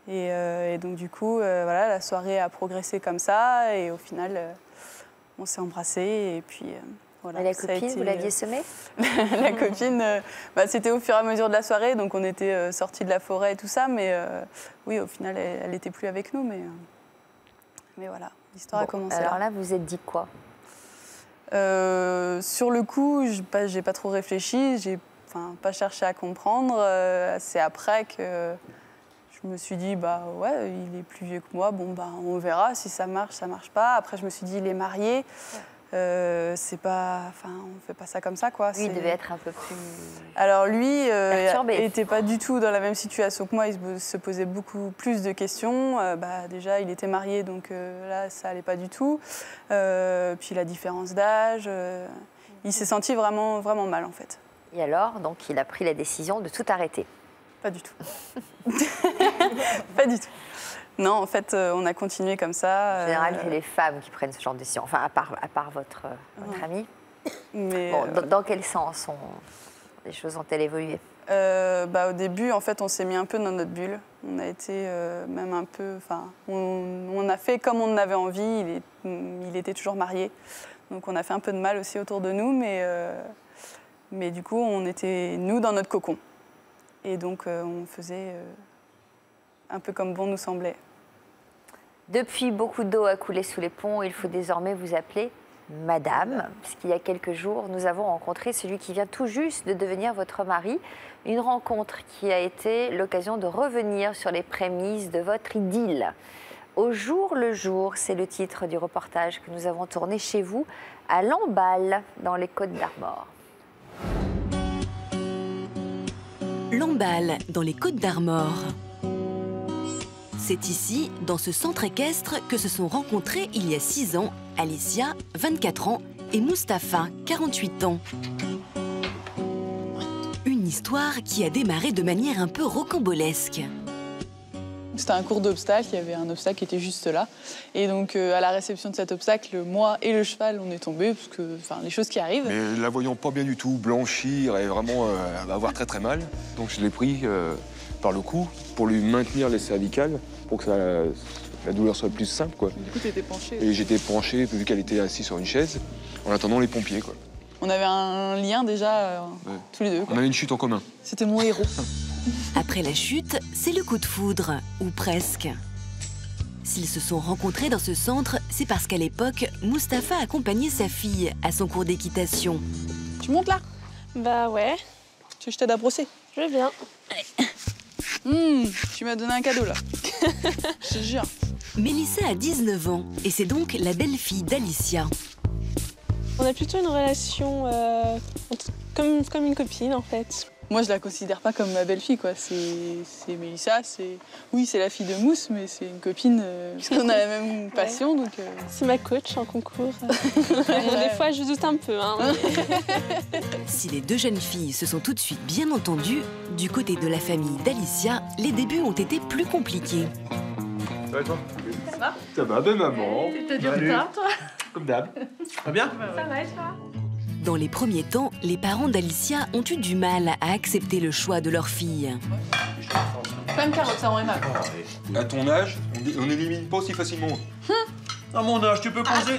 Et donc du coup, voilà, la soirée a progressé comme ça, et au final, on s'est embrassés, et puis voilà. Et la copine, vous l'aviez semée? La copine, c'était au fur et à mesure de la soirée, donc on était sortis de la forêt et tout ça, mais oui, au final, elle n'était plus avec nous, mais voilà, l'histoire a commencé alors là. là, vous êtes dit quoi? Sur le coup, j'ai pas trop réfléchi, j'ai pas cherché à comprendre. C'est après que je me suis dit, ouais, il est plus vieux que moi, on verra si ça marche pas. Après, je me suis dit, il est marié, c'est pas, on fait pas ça comme ça, quoi. Lui, il devait être un peu plus. Alors lui, perturbé. était pas du tout dans la même situation que moi. Il se posait beaucoup plus de questions. Déjà, il était marié, donc là, ça allait pas du tout. Puis la différence d'âge, il s'est senti vraiment, vraiment mal, en fait. Et alors, donc, il a pris la décision de tout arrêter? Pas du tout. Pas du tout. Non, en fait, on a continué comme ça. En général, c'est les femmes qui prennent ce genre de décision. Enfin, à part votre amie. Mais, dans quel sens les choses ont-elles évolué? Au début, en fait, on s'est mis un peu dans notre bulle. On a été même un peu... on a fait comme on avait envie. Il était toujours marié. Donc, on a fait un peu de mal aussi autour de nous. Mais du coup, on était, nous, dans notre cocon. Et donc, on faisait un peu comme bon nous semblait. Depuis, beaucoup d'eau a coulé sous les ponts. Il faut désormais vous appeler Madame, puisqu'il y a quelques jours, nous avons rencontré celui qui vient tout juste de devenir votre mari. Une rencontre qui a été l'occasion de revenir sur les prémices de votre idylle. Au jour le jour, c'est le titre du reportage que nous avons tourné chez vous, à Lamballe, dans les Côtes-d'Armor. Lamballe, dans les Côtes-d'Armor. C'est ici, dans ce centre équestre, que se sont rencontrés il y a 6 ans Alicia, 24 ans, et Mustapha, 48 ans. Une histoire qui a démarré de manière un peu rocambolesque. C'était un cours d'obstacles, il y avait un obstacle qui était juste là. Et donc, à la réception de cet obstacle, moi et le cheval, on est tombés, parce que, les choses qui arrivent. Mais la voyant pas bien du tout, blanchir et vraiment avoir très très mal. Donc je l'ai pris par le cou pour lui maintenir les cervicales, pour que la douleur soit plus simple, quoi. Du coup, tu étais penché. Et j'étais penché, vu qu'elle était assise sur une chaise, en attendant les pompiers, quoi. On avait un lien déjà, tous les deux, quoi. On avait une chute en commun. C'était mon héros. Après la chute, c'est le coup de foudre, ou presque. S'ils se sont rencontrés dans ce centre, c'est parce qu'à l'époque, Mustapha accompagnait sa fille à son cours d'équitation. Tu montes là? Bah ouais. Tu veux que je t'aide à brosser? Je veux bien. Tu m'as donné un cadeau, là. Je te jure. Mélissa a 19 ans, et c'est donc la belle-fille d'Alicia. On a plutôt une relation comme une copine, en fait. Moi, je la considère pas comme ma belle-fille, quoi. C'est Mélissa, oui, c'est la fille de Mousse, mais c'est une copine, puisqu'on a la même passion, donc... C'est ma coach en concours. Des fois, je doute un peu, hein. Si les deux jeunes filles se sont tout de suite bien entendues, du côté de la famille d'Alicia, les débuts ont été plus compliqués. Ça va, toi? Ça va? Ça va, ben maman. T'as du retard, toi? Comme d'hab. Ça va bien? Ça va et toi? Dans les premiers temps, les parents d'Alicia ont eu du mal à accepter le choix de leur fille. Même carotte, ça en est mal. À ton âge, on n'élimine pas aussi facilement. À mon âge, tu peux poser.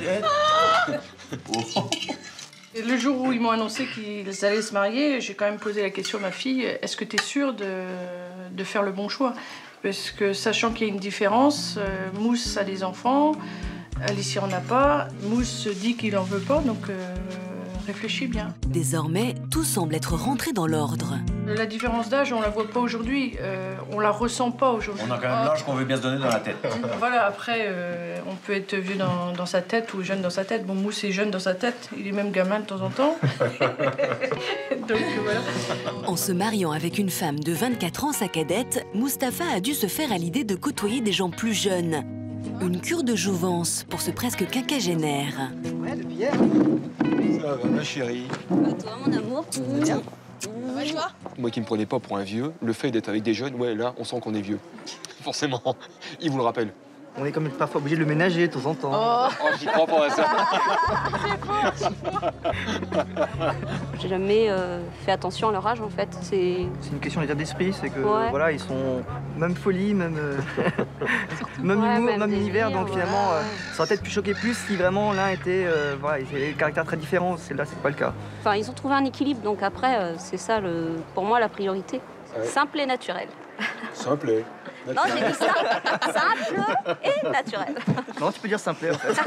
Et le jour où ils m'ont annoncé qu'ils allaient se marier, j'ai quand même posé la question à ma fille, est-ce que tu es sûre de faire le bon choix? Parce que sachant qu'il y a une différence, Mousse a des enfants, Alicia en a pas, Mousse dit qu'il en veut pas, donc réfléchis bien. Désormais, tout semble être rentré dans l'ordre. La différence d'âge, on la voit pas aujourd'hui, on la ressent pas aujourd'hui. On a quand même l'âge qu'on veut bien se donner dans la tête. Voilà, après, on peut être vieux dans sa tête ou jeune dans sa tête. Bon, Mousse est jeune dans sa tête, il est même gamin de temps en temps. Donc voilà. En se mariant avec une femme de 24 ans, sa cadette, Mustapha a dû se faire à l'idée de côtoyer des gens plus jeunes. Une cure de jouvence pour ce presque quinquagénaire. Ouais, depuis hier. Ça va, ma chérie. Toi, mon amour. Bien. Ça va, toi? Moi qui me prenais pas pour un vieux, le fait d'être avec des jeunes, ouais, là, on sent qu'on est vieux. Forcément, il vous le rappelle. On est quand même parfois obligé de le ménager de temps en temps. Oh, j'y crois pas à ça. J'ai jamais fait attention à leur âge en fait. C'est une question d'état d'esprit, c'est que ouais. Voilà, ils sont même folie, même même ouais, humour, même délire, univers, donc finalement ça aurait peut-être pu choquer plus si vraiment l'un était voilà, ils avaient des caractères très différents. Là, c'est pas le cas. Enfin, ils ont trouvé un équilibre, donc après c'est ça pour moi la priorité. Ouais. Simple et naturel. Simple et non, j'ai dit simple et naturel. Non, tu peux dire simple en fait.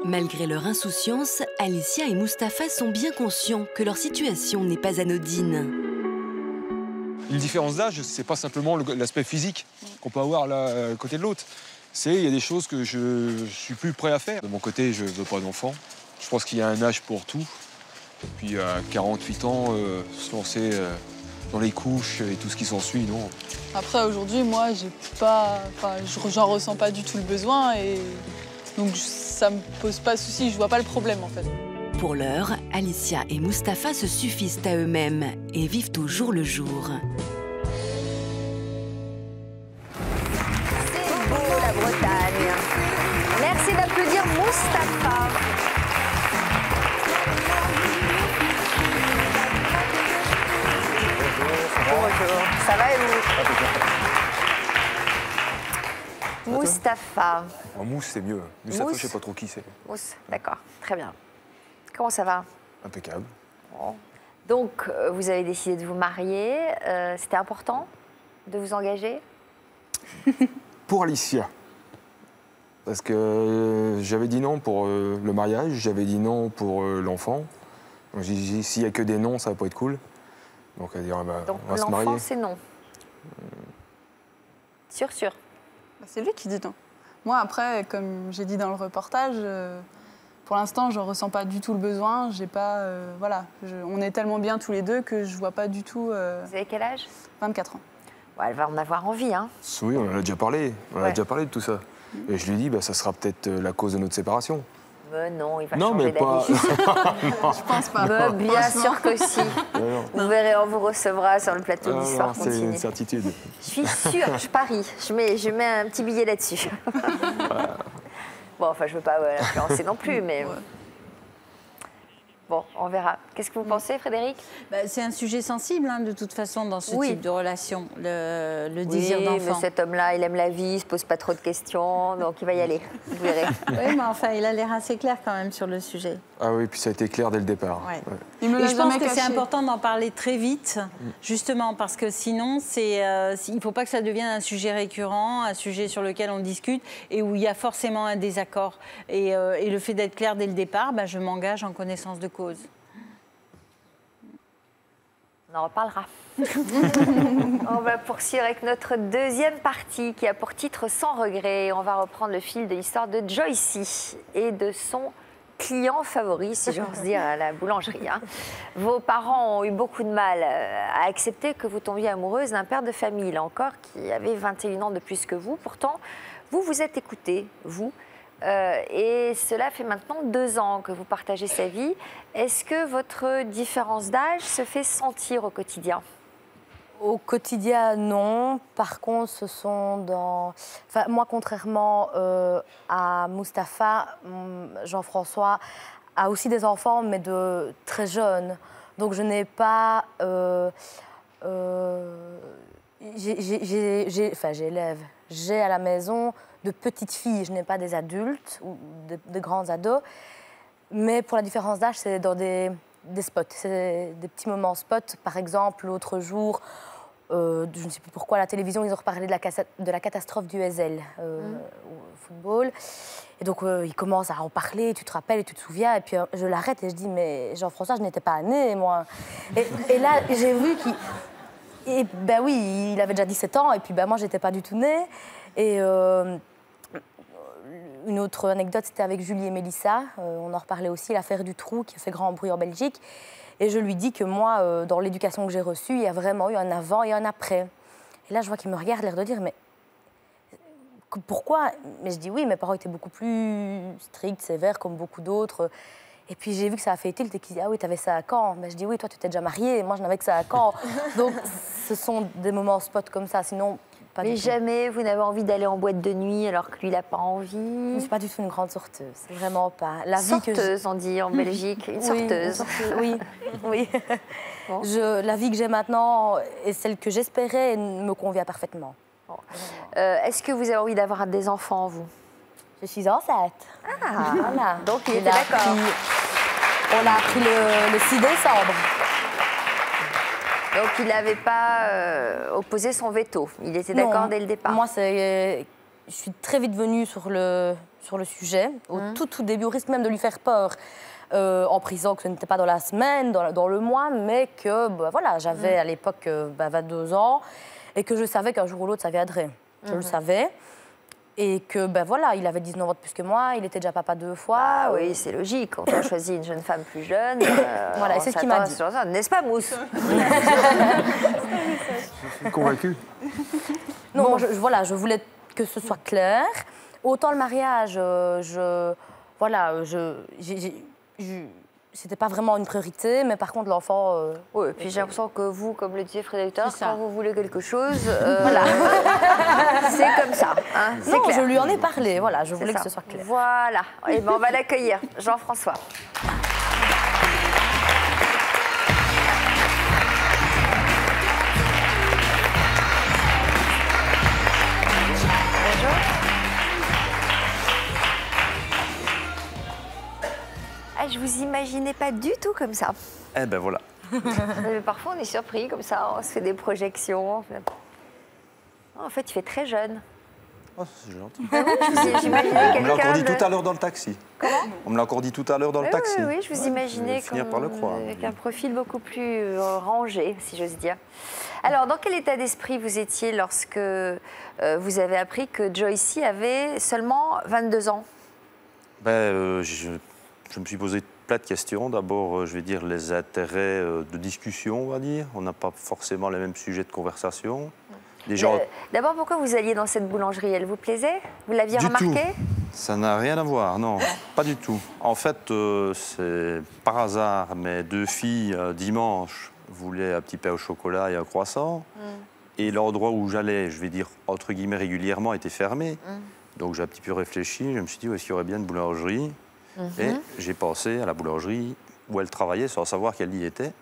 Malgré leur insouciance, Alicia et Mustapha sont bien conscients que leur situation n'est pas anodine. Une différence d'âge, c'est pas simplement l'aspect physique qu'on peut avoir là, à côté de l'autre. Il y a des choses que je suis plus prêt à faire. De mon côté, je veux pas d'enfant. Je pense qu'il y a un âge pour tout. Et puis à 48 ans, se lancer dans les couches et tout ce qui s'ensuit, non. Après, aujourd'hui, moi, j'en ressens pas du tout le besoin et donc ça me pose pas de souci, je vois pas le problème en fait. Pour l'heure, Alicia et Mustapha se suffisent à eux-mêmes et vivent au jour le jour. C'est beau la Bretagne. Merci d'applaudir Mustapha. Bonjour, ça va et vous? Mustapha. En Mousse, c'est mieux. Mustapha, je sais pas trop qui c'est. Mousse, d'accord, très bien. Comment ça va? Impeccable. Bon. Donc, vous avez décidé de vous marier. C'était important de vous engager? Pour Alicia. Parce que j'avais dit non pour le mariage, j'avais dit non pour l'enfant. J'ai dit, s'il n'y a que des noms, ça va pas être cool. Donc, elle a dit, on va se marier. L'enfant, c'est non. Sûr. C'est lui qui dit non. Moi, après, comme j'ai dit dans le reportage, pour l'instant, je ne ressens pas du tout le besoin. J'ai pas, voilà, on est tellement bien tous les deux que je ne vois pas du tout... Vous avez quel âge? 24 ans. Bon, elle va en avoir envie, hein. Oui, on en a déjà parlé. On a déjà parlé de tout ça. Et je lui ai dit, ça sera peut-être la cause de notre séparation. Non, il va non, changer mais pas... Je pense pas. Bien sûr que si. Vous verrez, on vous recevra sur le plateau d'Histoire Continue. C'est une certitude. Je suis sûre, je parie. Je mets un petit billet là-dessus. Bon, enfin, je ne veux pas l'influencer non plus, mais... Bon, on verra. Qu'est-ce que vous pensez, Frédéric? C'est un sujet sensible, de toute façon, dans ce type de relation, le désir Oui, d'enfant. mais cet homme-là, il aime la vie, il ne se pose pas trop de questions, donc il va y aller, vous verrez. Oui, mais enfin, il a l'air assez clair quand même sur le sujet. Ah oui, puis ça a été clair dès le départ. Ouais. Il me Et l'a je pense jamais que c'est caché. important d'en parler très vite, justement, parce que sinon, il ne faut pas que ça devienne un sujet récurrent, un sujet sur lequel on discute et où il y a forcément un désaccord. Et le fait d'être clair dès le départ, je m'engage en connaissance de cause. On en reparlera. On va poursuivre avec notre deuxième partie qui a pour titre Sans regret. On va reprendre le fil de l'histoire de Joycie et de son client favori, si j'ose dire, à la boulangerie. Vos parents ont eu beaucoup de mal à accepter que vous tombiez amoureuse d'un père de famille, là encore, qui avait 21 ans de plus que vous. Pourtant, vous vous êtes écouté, vous. Et cela fait maintenant 2 ans que vous partagez sa vie. Est-ce que votre différence d'âge se fait sentir au quotidien? Au quotidien, non. Par contre, ce sont dans... Enfin, moi, contrairement à Mustapha, Jean-François a aussi des enfants, mais de très jeunes. Donc, je n'ai pas... J'ai à la maison de petites filles. Je n'ai pas des adultes ou de grands ados. Mais pour la différence d'âge, c'est dans des spots. C'est des petits moments spots. Par exemple, l'autre jour, je ne sais plus pourquoi, à la télévision, ils ont reparlé de la catastrophe du Heysel au football. Et donc, ils commencent à en parler, tu te rappelles et tu te souviens. Et puis, je l'arrête et je dis, mais Jean-François, je n'étais pas né, moi. Et là, j'ai vu qu'il... Et ben oui, il avait déjà 17 ans, et puis ben moi, j'étais pas du tout née. Et une autre anecdote, c'était avec Julie et Mélissa. On en reparlait aussi, l'affaire du trou qui a fait grand bruit en Belgique. Et je lui dis que moi, dans l'éducation que j'ai reçue, il y a vraiment eu un avant et un après. Et là, je vois qu'il me regarde, l'air de dire, mais pourquoi? Mais je dis oui, mes parents étaient beaucoup plus stricts, sévères, comme beaucoup d'autres. Et puis j'ai vu que ça a fait tilt et qu'il dit ah oui, t'avais ça à Caen. Mais je dis oui, toi tu t'es déjà mariée, moi je n'avais que ça à Caen. Donc ce sont des moments spot comme ça, sinon pas du tout. Mais jamais vous n'avez envie d'aller en boîte de nuit alors que lui il n'a pas envie. Je suis pas du tout une grande sorteuse, c'est vraiment pas. La sorteuse, on dit en Belgique, une sorteuse. Oui, oui. Bon. La vie que j'ai maintenant et celle que j'espérais me convient parfaitement. Bon. Est-ce que vous avez envie d'avoir des enfants, vous? Je suis enceinte. Ah, voilà. Donc il était d'accord. On l'a appris le 6 décembre. Donc il n'avait pas opposé son veto. Il était d'accord dès le départ. Moi, je suis très vite venue sur le sujet. Au tout début, au risque même de lui faire peur. En prison, que ce n'était pas dans la semaine, dans le mois, mais que voilà, j'avais à l'époque 22 ans et que je savais qu'un jour ou l'autre, ça viendrait. Je le savais. Et que, voilà, il avait 19 ans de plus que moi, il était déjà papa 2 fois. Ah oui, c'est logique. Quand on choisit une jeune femme plus jeune, voilà, c'est ce qu'il m'a dit. N'est-ce pas, Mousse? Je suis convaincue. Non, bon. Voilà, je voulais que ce soit clair. Autant le mariage, c'était pas vraiment une priorité, mais par contre, l'enfant... Oui, et puis j'ai l'impression que vous, comme le disait Frédéric, quand vous voulez quelque chose, voilà. c'est comme ça. Hein, non, clair. je lui en ai parlé, voilà, je voulais que ce soit clair. Voilà, et ben on va l'accueillir, Jean-François. Je vous imaginais pas du tout comme ça. Eh ben voilà. Parfois on est surpris comme ça, on se fait des projections. En fait, il fait très jeune. Oh, c'est gentil. J'imaginais quelqu'un. On me l'a encore dit tout à l'heure dans le taxi. Comment? On me l'a encore dit tout à l'heure dans le taxi. Oui, je vous imaginais avec un profil beaucoup plus rangé, si j'ose dire. Alors, dans quel état d'esprit vous étiez lorsque vous avez appris que Joycey avait seulement 22 ans? Je me suis posé plein de questions. D'abord, je vais dire les intérêts de discussion, on va dire. On n'a pas forcément les mêmes sujets de conversation. D'abord, pourquoi vous alliez dans cette boulangerie? Elle vous plaisait? Vous l'aviez remarqué? Tout. Ça n'a rien à voir, non, pas du tout. En fait, c'est par hasard, mes 2 filles, dimanche, voulaient un petit pain au chocolat et un croissant. Et l'endroit où j'allais, je vais dire, entre guillemets, régulièrement, était fermé. Donc j'ai un petit peu réfléchi. Je me suis dit, est-ce qu'il y aurait bien une boulangerie? Et j'ai pensé à la boulangerie où elle travaillait sans savoir qu'elle y était.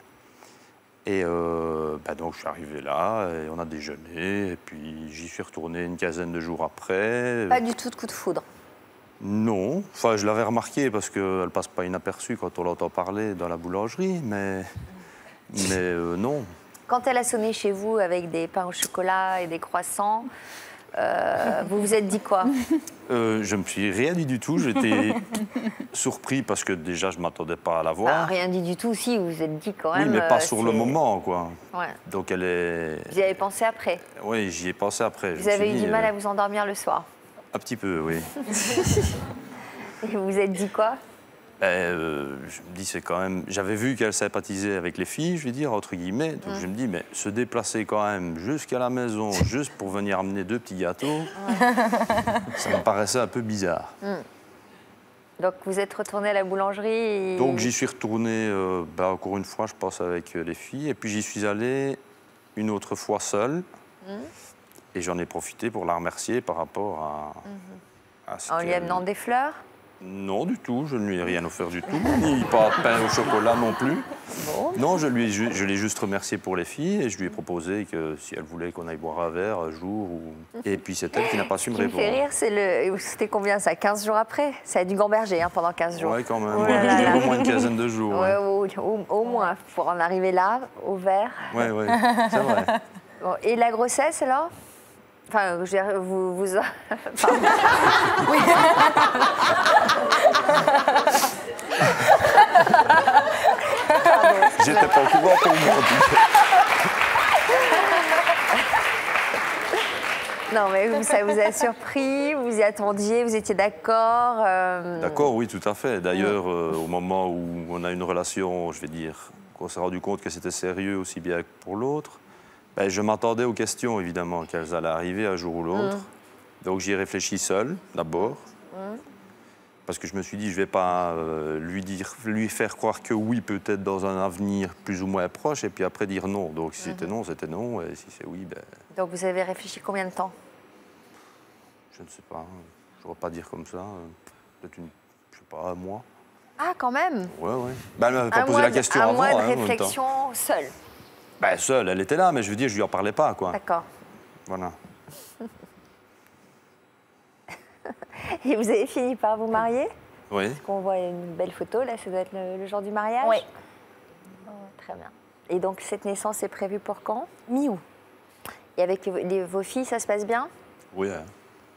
Et donc je suis arrivé là, et on a déjeuné, et puis j'y suis retourné une quinzaine de jours après. Pas du tout de coup de foudre? Non, enfin je l'avais remarqué parce qu'elle passe pas inaperçue quand on l'entend parler dans la boulangerie, mais non. Quand elle a sonné chez vous avec des pains au chocolat et des croissants, vous vous êtes dit quoi? Je me suis rien dit du tout. J'étais surpris parce que déjà je m'attendais pas à la voir. Rien dit du tout, si, vous vous êtes dit quand même. Oui, mais pas sur le moment, quoi. Ouais. Donc elle est. Vous y avez pensé après? Oui, j'y ai pensé après. Vous avez eu du mal à vous endormir le soir? Un petit peu, oui. Et vous vous êtes dit quoi? Je me dis, c'est quand même... J'avais vu qu'elle sympathisait avec les filles, je vais dire, entre guillemets. Donc je me dis, mais se déplacer quand même jusqu'à la maison, juste pour venir amener 2 petits gâteaux, ça me paraissait un peu bizarre. Donc vous êtes retourné à la boulangerie Donc j'y suis retourné, encore une fois, je pense, avec les filles. Et puis j'y suis allé une autre fois seul. Et j'en ai profité pour la remercier par rapport à ce en lui amenant des fleurs? Non, du tout, je ne lui ai rien offert du tout, ni pas de pain au chocolat non plus. Bon. Non, je l'ai juste remercié pour les filles et je lui ai proposé que si elle voulait qu'on aille boire un verre un jour. Et puis c'est elle qui n'a pas su me Ce qui me répondre. fait rire, c'était combien ça? 15 jours après? Ça a dû gamberger pendant 15 jours. Oui, quand même. Oh Ouais, là je là dirais là. au moins une quinzaine de jours. Ouais, au moins, pour en arriver là, au verre. Oui, c'est vrai. Bon, et la grossesse, alors? Enfin, je veux dire, vous... Pardon. Oui. J'étais pas au courant pour moi. Non, mais ça vous a surpris, vous y attendiez, vous étiez d'accord D'accord, oui, tout à fait. D'ailleurs, au moment où on a une relation, je vais dire, qu'on s'est rendu compte que c'était sérieux aussi bien que pour l'autre, ben, je m'attendais aux questions, évidemment, qu'elles allaient arriver un jour ou l'autre. Donc j'y ai réfléchi seul, d'abord. Parce que je me suis dit, je ne vais pas lui faire croire que oui, peut-être dans un avenir plus ou moins proche, et puis après dire non. Donc si c'était non, c'était non, et si c'est oui, ben... Donc vous avez réfléchi combien de temps? Je ne sais pas, je ne vais pas dire comme ça. Peut-être je sais pas, un mois. Ah, quand même. Ouais. Ben, elle ne m'avait pas posé la question un avant. mois de en même temps. réflexion seule. Ben, seule, elle était là, mais je veux dire, je lui en parlais pas, quoi. D'accord. Voilà. Et vous avez fini par vous marier? Oui. Parce qu'on voit une belle photo, là, ça doit être le jour du mariage? Oui. Oh, très bien. Et donc, cette naissance est prévue pour quand? Mi-août. Et avec vos filles, ça se passe bien? Oui.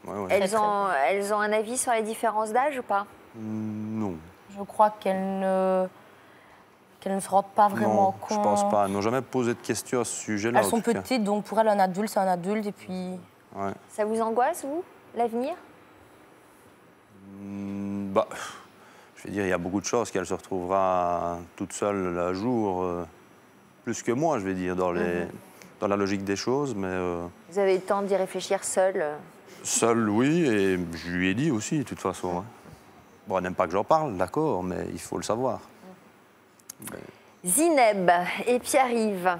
Ouais. Elles ont un avis sur les différences d'âge ou pas? Non. Je crois qu'elles ne se rendent pas vraiment compte. Je pense pas. Elles n'ont jamais posé de questions à ce sujet-là. Elles sont petites, donc pour elles, un adulte, c'est un adulte, et puis... Ouais. Ça vous angoisse, vous, l'avenir? Bah, je vais dire, il y a beaucoup de choses qu'elle se retrouvera toute seule un jour, plus que moi, je vais dire, dans la logique des choses, mais... Vous avez eu le temps d'y réfléchir seul? Seul, oui, et je lui ai dit aussi, de toute façon. Hein. Bon, elle n'aime pas que j'en parle, d'accord, mais il faut le savoir. Zineb et Pierre-Yves,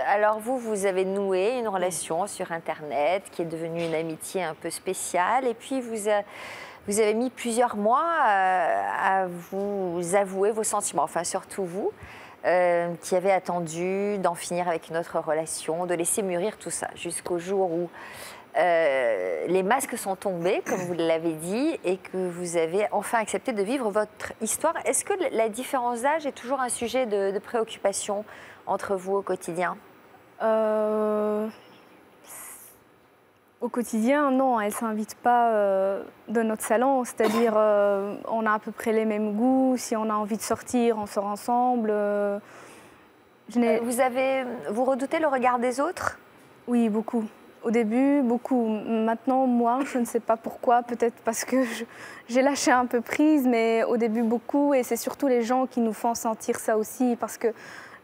alors vous avez noué une relation sur Internet qui est devenue une amitié un peu spéciale, et puis vous avez mis plusieurs mois à vous avouer vos sentiments, enfin surtout vous, qui avez attendu d'en finir avec une autre relation, de laisser mûrir tout ça, jusqu'au jour où les masques sont tombés, comme vous l'avez dit, et que vous avez enfin accepté de vivre votre histoire. Est-ce que la différence d'âge est toujours un sujet de préoccupation entre vous au quotidien? Au quotidien, non, elle ne s'invite pas dans notre salon. C'est-à-dire, on a à peu près les mêmes goûts. Si on a envie de sortir, on sort ensemble. Vous redoutez le regard des autres? Oui, beaucoup. Au début, beaucoup. Maintenant, moi, je ne sais pas pourquoi. Peut-être parce que j'ai lâché un peu prise, mais au début, beaucoup. Et c'est surtout les gens qui nous font sentir ça aussi. Parce que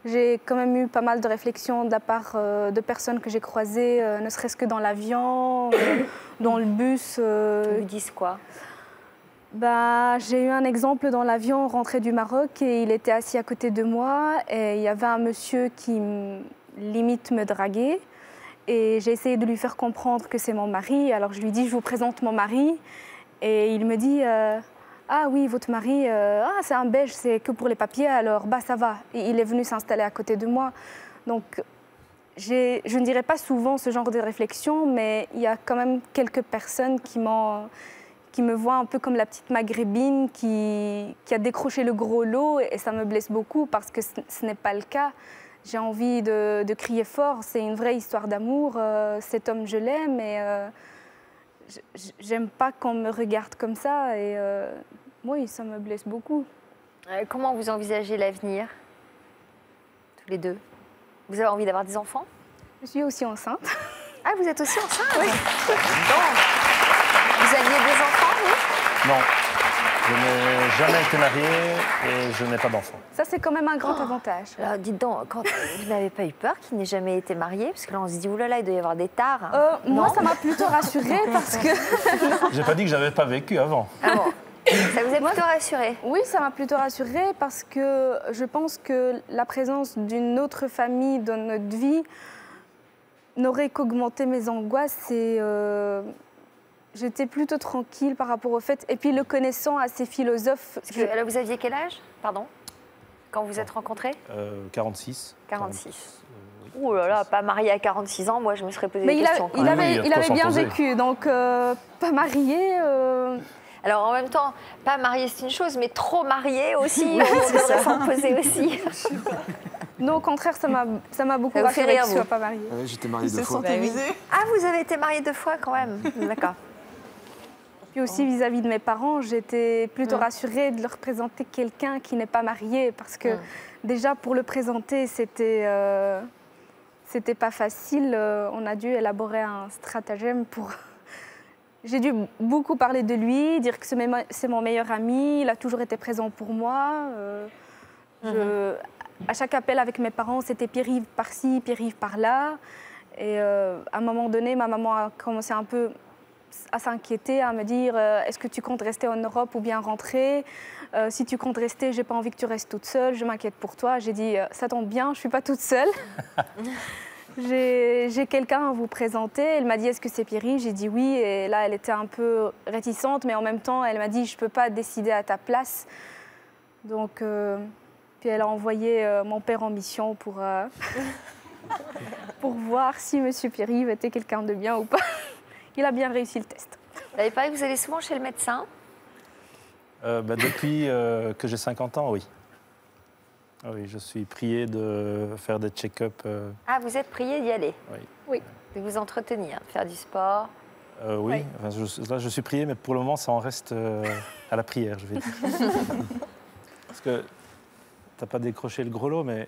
j'ai quand même eu pas mal de réflexions de la part de personnes que j'ai croisées, ne serait-ce que dans l'avion, dans le bus. Ils vous disent quoi? J'ai eu un exemple dans l'avion, rentré du Maroc, et il était assis à côté de moi. Et il y avait un monsieur qui, limite, me draguait. Et j'ai essayé de lui faire comprendre que c'est mon mari. Alors je lui dis, je vous présente mon mari. Et il me dit, ah oui, votre mari, c'est un Belge, c'est que pour les papiers, alors ça va. Et il est venu s'installer à côté de moi. Donc je ne dirais pas souvent ce genre de réflexion, mais il y a quand même quelques personnes qui me voient un peu comme la petite maghrébine qui a décroché le gros lot, et ça me blesse beaucoup parce que ce n'est pas le cas. J'ai envie de crier fort, c'est une vraie histoire d'amour, cet homme je l'aime, et j'aime pas qu'on me regarde comme ça, et oui, ça me blesse beaucoup. Comment vous envisagez l'avenir, tous les deux? Vous avez envie d'avoir des enfants? Je suis aussi enceinte. Ah, vous êtes aussi enceinte? Oui. Donc, vous aviez des enfants, vous? Non. Je n'ai jamais été marié et je n'ai pas d'enfant. Ça, c'est quand même un grand avantage. Alors, dites donc, vous n'avez pas eu peur qu'il n'ait jamais été marié? Parce que là, on se dit, oulala, il doit y avoir des tares. Moi, ça m'a plutôt rassurée parce que... J'ai pas dit que j'avais pas vécu avant. Ah bon? Ça vous a plutôt rassurée? Oui, ça m'a plutôt rassurée parce que je pense que la présence d'une autre famille dans notre vie n'aurait qu'augmenté mes angoisses, et j'étais plutôt tranquille par rapport au fait. Et puis le connaissant assez philosophe. Là, vous aviez quel âge, pardon, quand vous êtes rencontrés? 46. 46. Ouh là là, pas marié à 46 ans, moi je me serais posé des questions. Il avait bien vécu, donc pas marié. Alors en même temps, pas marié c'est une chose, mais trop marié aussi, on devrait s'en poser aussi. Non, au contraire, ça m'a beaucoup rassuré que je ne sois pas mariée. Ouais, j'étais mariée 2 fois. Ah, vous avez été mariée 2 fois quand même. D'accord. Puis aussi vis-à-vis de mes parents, j'étais plutôt rassurée de leur présenter quelqu'un qui n'est pas marié, parce que déjà pour le présenter, c'était pas facile. On a dû élaborer un stratagème pour. J'ai dû beaucoup parler de lui, dire que c'est mon meilleur ami, il a toujours été présent pour moi. À chaque appel avec mes parents, c'était Pierre-Yves par-ci, Pierre-Yves par-là. Et à un moment donné, ma maman a commencé un peu à s'inquiéter, à me dire est-ce que tu comptes rester en Europe ou bien rentrer? Si tu comptes rester, j'ai pas envie que tu restes toute seule, je m'inquiète pour toi. J'ai dit ça tombe bien, je suis pas toute seule. J'ai quelqu'un à vous présenter. Elle m'a dit est-ce que c'est Pierre-Yves? J'ai dit oui. Et là, elle était un peu réticente, mais en même temps, elle m'a dit je peux pas décider à ta place. Donc. Puis elle a envoyé mon père en mission pour voir si M. Pierre-Yves était quelqu'un de bien ou pas. Il a bien réussi le test. Il paraît que vous allez souvent chez le médecin? Depuis que j'ai 50 ans, oui. Oui, je suis prié de faire des check-up. Ah, vous êtes prié d'y aller? Oui. De vous entretenir, faire du sport? Oui, enfin, là je suis prié, mais pour le moment ça en reste à la prière, je vais dire. Parce que t'as pas décroché le gros lot, mais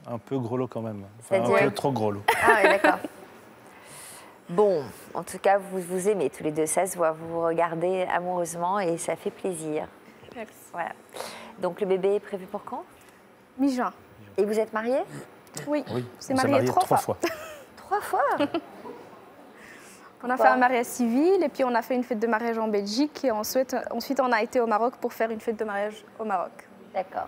un peu gros lot quand même. Enfin, un peu trop gros lot. Ah oui, d'accord. Bon, en tout cas, vous vous aimez tous les deux, ça se voit. Vous vous regardez amoureusement et ça fait plaisir. Merci. Voilà. Donc le bébé est prévu pour quand? Mi-juin. Et vous êtes mariés? Oui. Oui, on s'est mariés 3 fois. 3 fois? On a fait un mariage civil et puis on a fait une fête de mariage en Belgique et ensuite on a été au Maroc pour faire une fête de mariage au Maroc. D'accord.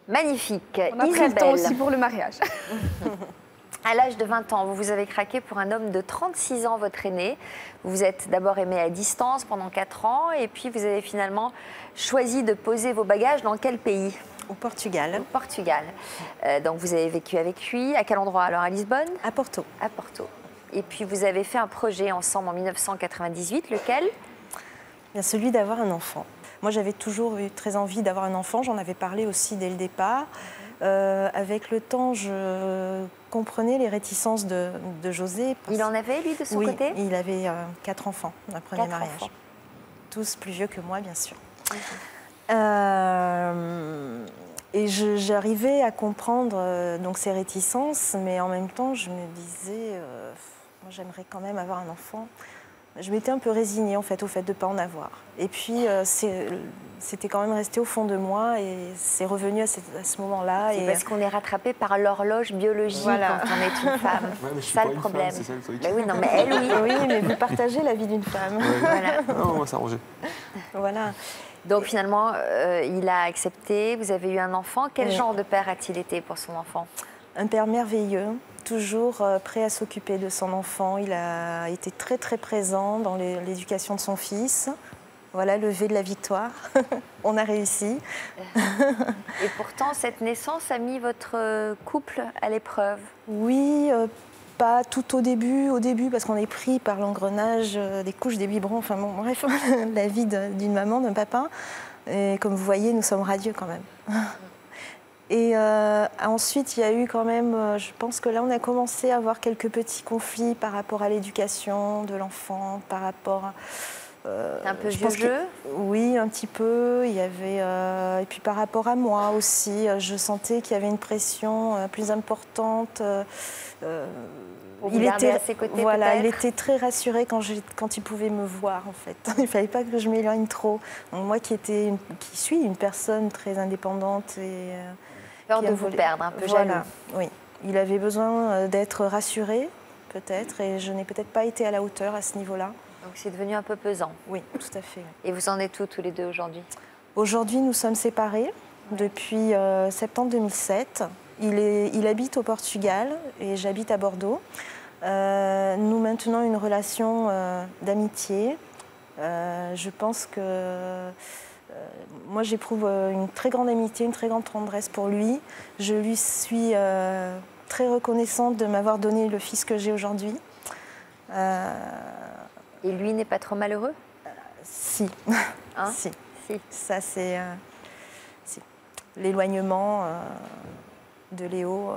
Magnifique. On a pris le temps aussi pour le mariage. À l'âge de 20 ans, vous avez craqué pour un homme de 36 ans, votre aîné. Vous vous êtes d'abord aimé à distance pendant 4 ans et puis vous avez finalement choisi de poser vos bagages dans quel pays? Au Portugal. Au Portugal. Donc vous avez vécu avec lui. À quel endroit alors? À Lisbonne? À Porto. À Porto. Et puis vous avez fait un projet ensemble en 1998, lequel? Bien, celui d'avoir un enfant. Moi, j'avais toujours eu très envie d'avoir un enfant. J'en avais parlé aussi dès le départ. Avec le temps, je comprenais les réticences de José. Il en avait, lui, de son côté? Oui, il avait 4 enfants d'un premier mariage. Tous plus vieux que moi, bien sûr. Et j'arrivais à comprendre donc ces réticences, mais en même temps, je me disais, moi, j'aimerais quand même avoir un enfant. Je m'étais un peu résignée en fait, au fait de ne pas en avoir. Et puis, c'était quand même resté au fond de moi et c'est revenu à ce moment-là. C'est parce qu'on est rattrapé par l'horloge biologique quand on est une femme. Ouais, mais je suis ça pas le une problème. femme, c'est ça le truc. Ben oui, non, mais elle, oui. Oui, mais vous partagez la vie d'une femme. Ouais. Voilà. Non, on va s'arranger. Voilà. Donc finalement, il a accepté, vous avez eu un enfant. Quel genre de père a-t-il été pour son enfant? Un père merveilleux, toujours prêt à s'occuper de son enfant. Il a été très très présent dans l'éducation de son fils. Voilà, le V de la victoire. On a réussi. Et pourtant, cette naissance a mis votre couple à l'épreuve. Oui, pas tout au début, parce qu'on est pris par l'engrenage des couches, des biberons, enfin bon, bref, la vie d'une maman, d'un papa. Et comme vous voyez, nous sommes radieux quand même. Et ensuite, il y a eu quand même, je pense que là, on a commencé à avoir quelques petits conflits par rapport à l'éducation de l'enfant, par rapport à... un peu vieux jeu? Oui, un petit peu. Il y avait, et puis par rapport à moi aussi, je sentais qu'il y avait une pression plus importante. Pour vous garder à ses côtés, voilà, il était très rassuré quand il pouvait me voir, en fait. Il ne fallait pas que je m'éloigne trop. Donc, moi qui suis une personne très indépendante et... peur de vous perdre, un peu voilà, jaloux. Oui, il avait besoin d'être rassuré, peut-être, et je n'ai peut-être pas été à la hauteur à ce niveau-là. Donc c'est devenu un peu pesant. Oui, tout à fait. Et vous en êtes où tous les deux aujourd'hui? Aujourd'hui, nous sommes séparés depuis septembre 2007. Il habite au Portugal et j'habite à Bordeaux. Nous maintenons une relation d'amitié. Je pense que moi, j'éprouve une très grande amitié, une très grande tendresse pour lui. Je lui suis très reconnaissante de m'avoir donné le fils que j'ai aujourd'hui. Et lui n'est pas trop malheureux? Si. Hein? Si. Si. Ça, c'est... si. L'éloignement de Léo...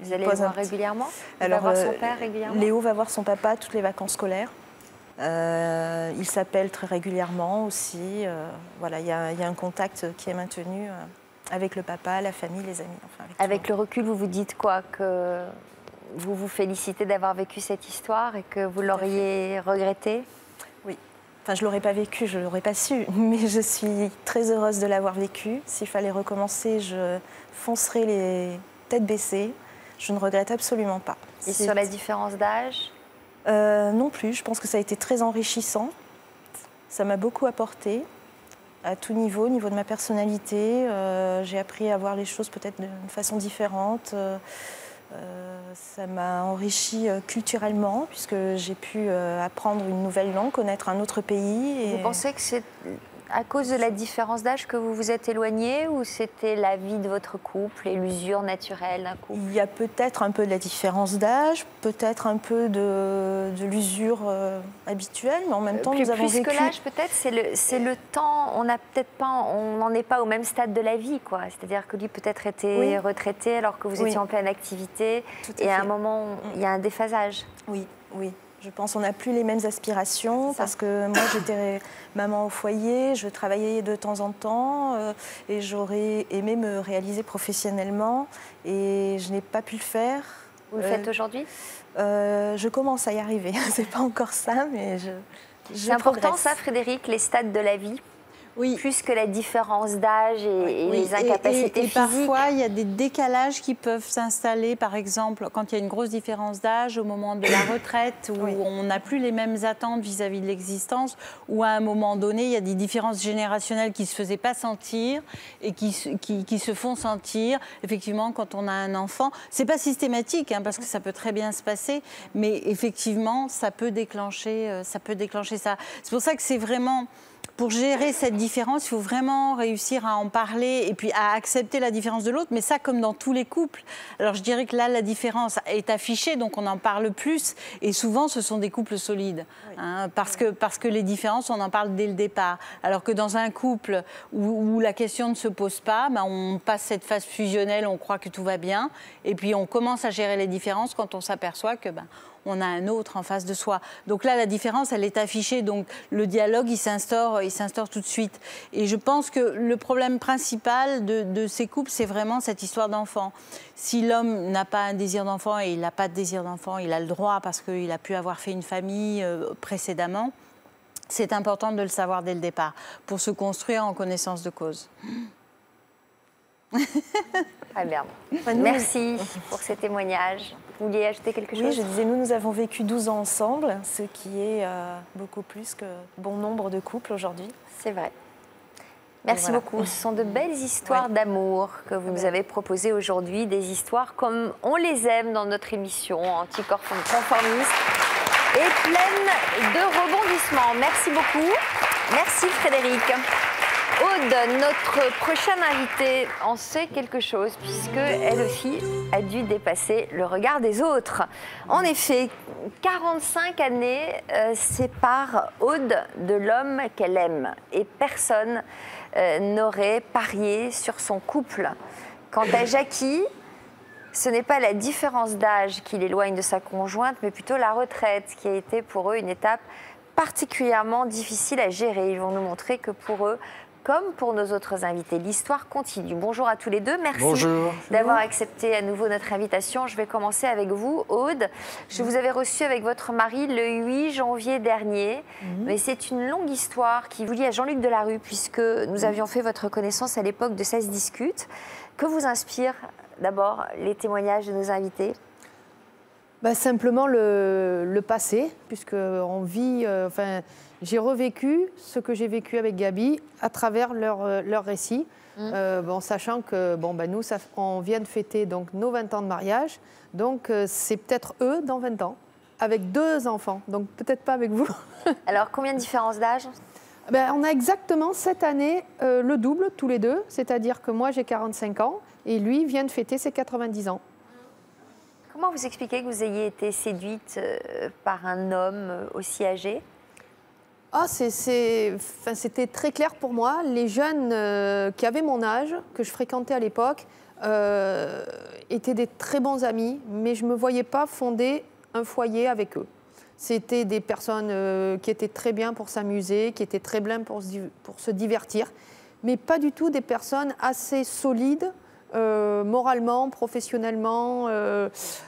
Vous allez le voir régulièrement? Il va voir son père régulièrement? Léo va voir son papa toutes les vacances scolaires. Il s'appelle très régulièrement aussi. Voilà, il y a un contact qui est maintenu avec le papa, la famille, les amis. Enfin, avec le recul, vous vous dites quoi? Que vous vous félicitez d'avoir vécu cette histoire et que vous l'auriez regretté? Oui. Enfin, je ne l'aurais pas vécu, je ne l'aurais pas su. Mais je suis très heureuse de l'avoir vécu. S'il fallait recommencer, je foncerais les têtes baissées. Je ne regrette absolument pas. Et sur la différence d'âge? Non plus, je pense que ça a été très enrichissant. Ça m'a beaucoup apporté à tout niveau, au niveau de ma personnalité. J'ai appris à voir les choses peut-être d'une façon différente. Ça m'a enrichi culturellement, puisque j'ai pu apprendre une nouvelle langue, connaître un autre pays. Et... Vous pensez que c'est à cause de la différence d'âge que vous vous êtes éloignés, ou c'était la vie de votre couple et l'usure naturelle d'un couple? Il y a peut-être un peu de la différence d'âge, peut-être un peu de l'usure habituelle, mais en même temps, nous avons vécu... Plus que l'âge, peut-être, c'est le temps. On n'en est pas au même stade de la vie, quoi. C'est-à-dire que lui peut-être était retraité alors que vous étiez en pleine activité, et à un moment, il y a un déphasage. Oui, oui. Je pense qu'on n'a plus les mêmes aspirations parce que moi, j'étais maman au foyer, je travaillais de temps en temps et j'aurais aimé me réaliser professionnellement et je n'ai pas pu le faire. Vous le faites aujourd'hui? Je commence à y arriver. C'est pas encore ça, mais je C'est important ça, Frédéric, les stades de la vie? Oui. Plus que la différence d'âge et les incapacités physiques. Parfois, il y a des décalages qui peuvent s'installer, par exemple, quand il y a une grosse différence d'âge, au moment de la retraite, où on n'a plus les mêmes attentes vis-à-vis de l'existence, ou à un moment donné, il y a des différences générationnelles qui ne se faisaient pas sentir et qui se font sentir. Effectivement, quand on a un enfant, ce n'est pas systématique, hein, parce que ça peut très bien se passer, mais effectivement, ça peut déclencher ça. C'est pour ça que c'est vraiment... Pour gérer cette différence, il faut vraiment réussir à en parler et puis à accepter la différence de l'autre, mais ça comme dans tous les couples. Alors je dirais que là, la différence est affichée, donc on en parle plus, et souvent ce sont des couples solides, hein, parce que les différences, on en parle dès le départ. Alors que dans un couple où la question ne se pose pas, ben on passe cette phase fusionnelle, on croit que tout va bien, et puis on commence à gérer les différences quand on s'aperçoit que... on a un autre en face de soi. Donc là, la différence, elle est affichée. Donc le dialogue, il s'instaure tout de suite. Et je pense que le problème principal de ces couples, c'est vraiment cette histoire d'enfant. Si l'homme n'a pas un désir d'enfant et il n'a pas de désir d'enfant, il a le droit parce qu'il a pu avoir fait une famille précédemment, c'est important de le savoir dès le départ pour se construire en connaissance de cause. Très bien. Merci pour ces témoignages. Vous vouliez ajouter quelque chose? Oui, je disais, nous avons vécu 12 ans ensemble, ce qui est beaucoup plus que bon nombre de couples aujourd'hui. C'est vrai. Merci beaucoup. Ce sont de belles histoires d'amour que vous nous avez proposées aujourd'hui, des histoires comme on les aime dans notre émission Anticonformiste et pleine de rebondissements. Merci beaucoup. Merci Frédéric. Aude, notre prochaine invitée, en sait quelque chose puisqu'elle aussi a dû dépasser le regard des autres. En effet, 45 années séparent Aude de l'homme qu'elle aime et personne n'aurait parié sur son couple. Quant à Jackie, ce n'est pas la différence d'âge qui l'éloigne de sa conjointe, mais plutôt la retraite qui a été pour eux une étape particulièrement difficile à gérer. Ils vont nous montrer que pour eux, comme pour nos autres invités, l'histoire continue. Bonjour à tous les deux. Merci d'avoir accepté à nouveau notre invitation. Je vais commencer avec vous, Aude. Je vous avais reçu avec votre mari le 8 janvier dernier. Mais c'est une longue histoire qui vous lie à Jean-Luc Delarue, puisque nous avions fait votre connaissance à l'époque de Ça se discute. Que vous inspirent d'abord les témoignages de nos invités? Simplement le passé, puisqu'on vit... j'ai revécu ce que j'ai vécu avec Gabi à travers leur récit. Sachant que nous, on vient de fêter donc, nos 20 ans de mariage, donc c'est peut-être eux dans 20 ans, avec 2 enfants, donc peut-être pas avec vous. Alors, combien de différence d'âge? On a exactement cette année le double, tous les deux, c'est-à-dire que moi j'ai 45 ans et lui vient de fêter ses 90 ans. Comment vous expliquez que vous ayez été séduite par un homme aussi âgé? C'était très clair pour moi. Les jeunes qui avaient mon âge, que je fréquentais à l'époque, étaient des très bons amis, mais je ne me voyais pas fonder un foyer avec eux. C'était des personnes qui étaient très bien pour s'amuser, qui étaient très bien pour se divertir, mais pas du tout des personnes assez solides, moralement, professionnellement,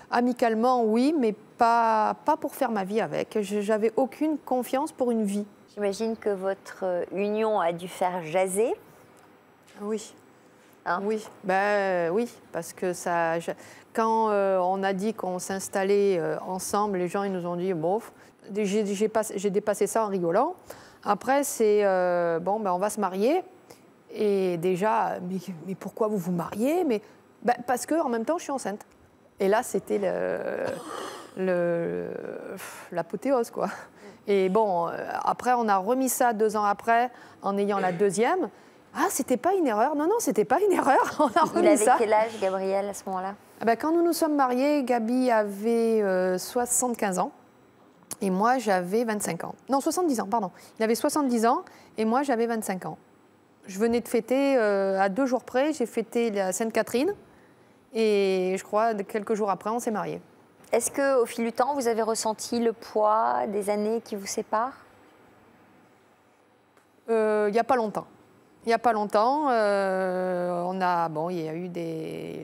amicalement, oui, mais pas pour faire ma vie avec. J'avais aucune confiance pour une vie. J'imagine que votre union a dû faire jaser. Oui. Hein? Oui, oui, parce que quand on a dit qu'on s'installait ensemble, les gens ils nous ont dit bof. J'ai dépassé ça en rigolant. Après c'est on va se marier. Et déjà, mais pourquoi vous vous mariez? Parce que en même temps je suis enceinte. Et là c'était l'apothéose quoi. Et après on a remis ça 2 ans après en ayant la deuxième. Ah, c'était pas une erreur? Non, c'était pas une erreur. On a remis ça. Il avait quel âge, Gabriel, à ce moment-là? Quand nous nous sommes mariés, Gabi avait 75 ans et moi j'avais 25 ans. Non, 70 ans, pardon. Il avait 70 ans et moi j'avais 25 ans. Je venais de fêter, à 2 jours près, j'ai fêté la Sainte-Catherine et je crois quelques jours après, on s'est mariés. Est-ce qu'au fil du temps, vous avez ressenti le poids des années qui vous séparent? Il n'y a pas longtemps. Il n'y a pas longtemps,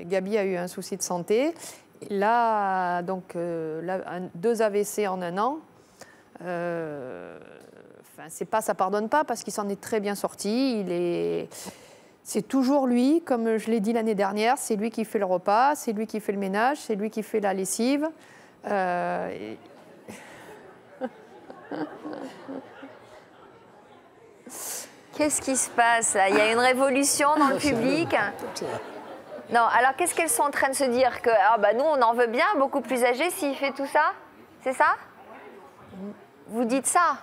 Gabi a eu un souci de santé. Et là, 2 AVC en 1 an. Ça pardonne pas parce qu'il s'en est très bien sorti. C'est toujours lui, comme je l'ai dit l'année dernière, c'est lui qui fait le repas, c'est lui qui fait le ménage, c'est lui qui fait la lessive. Qu'est-ce qui se passe là? Il y a une révolution dans le public. Non, alors qu'est-ce qu'elles sont en train de se dire? Que nous, on en veut bien, beaucoup plus âgé s'il fait tout ça? C'est ça? Vous dites ça?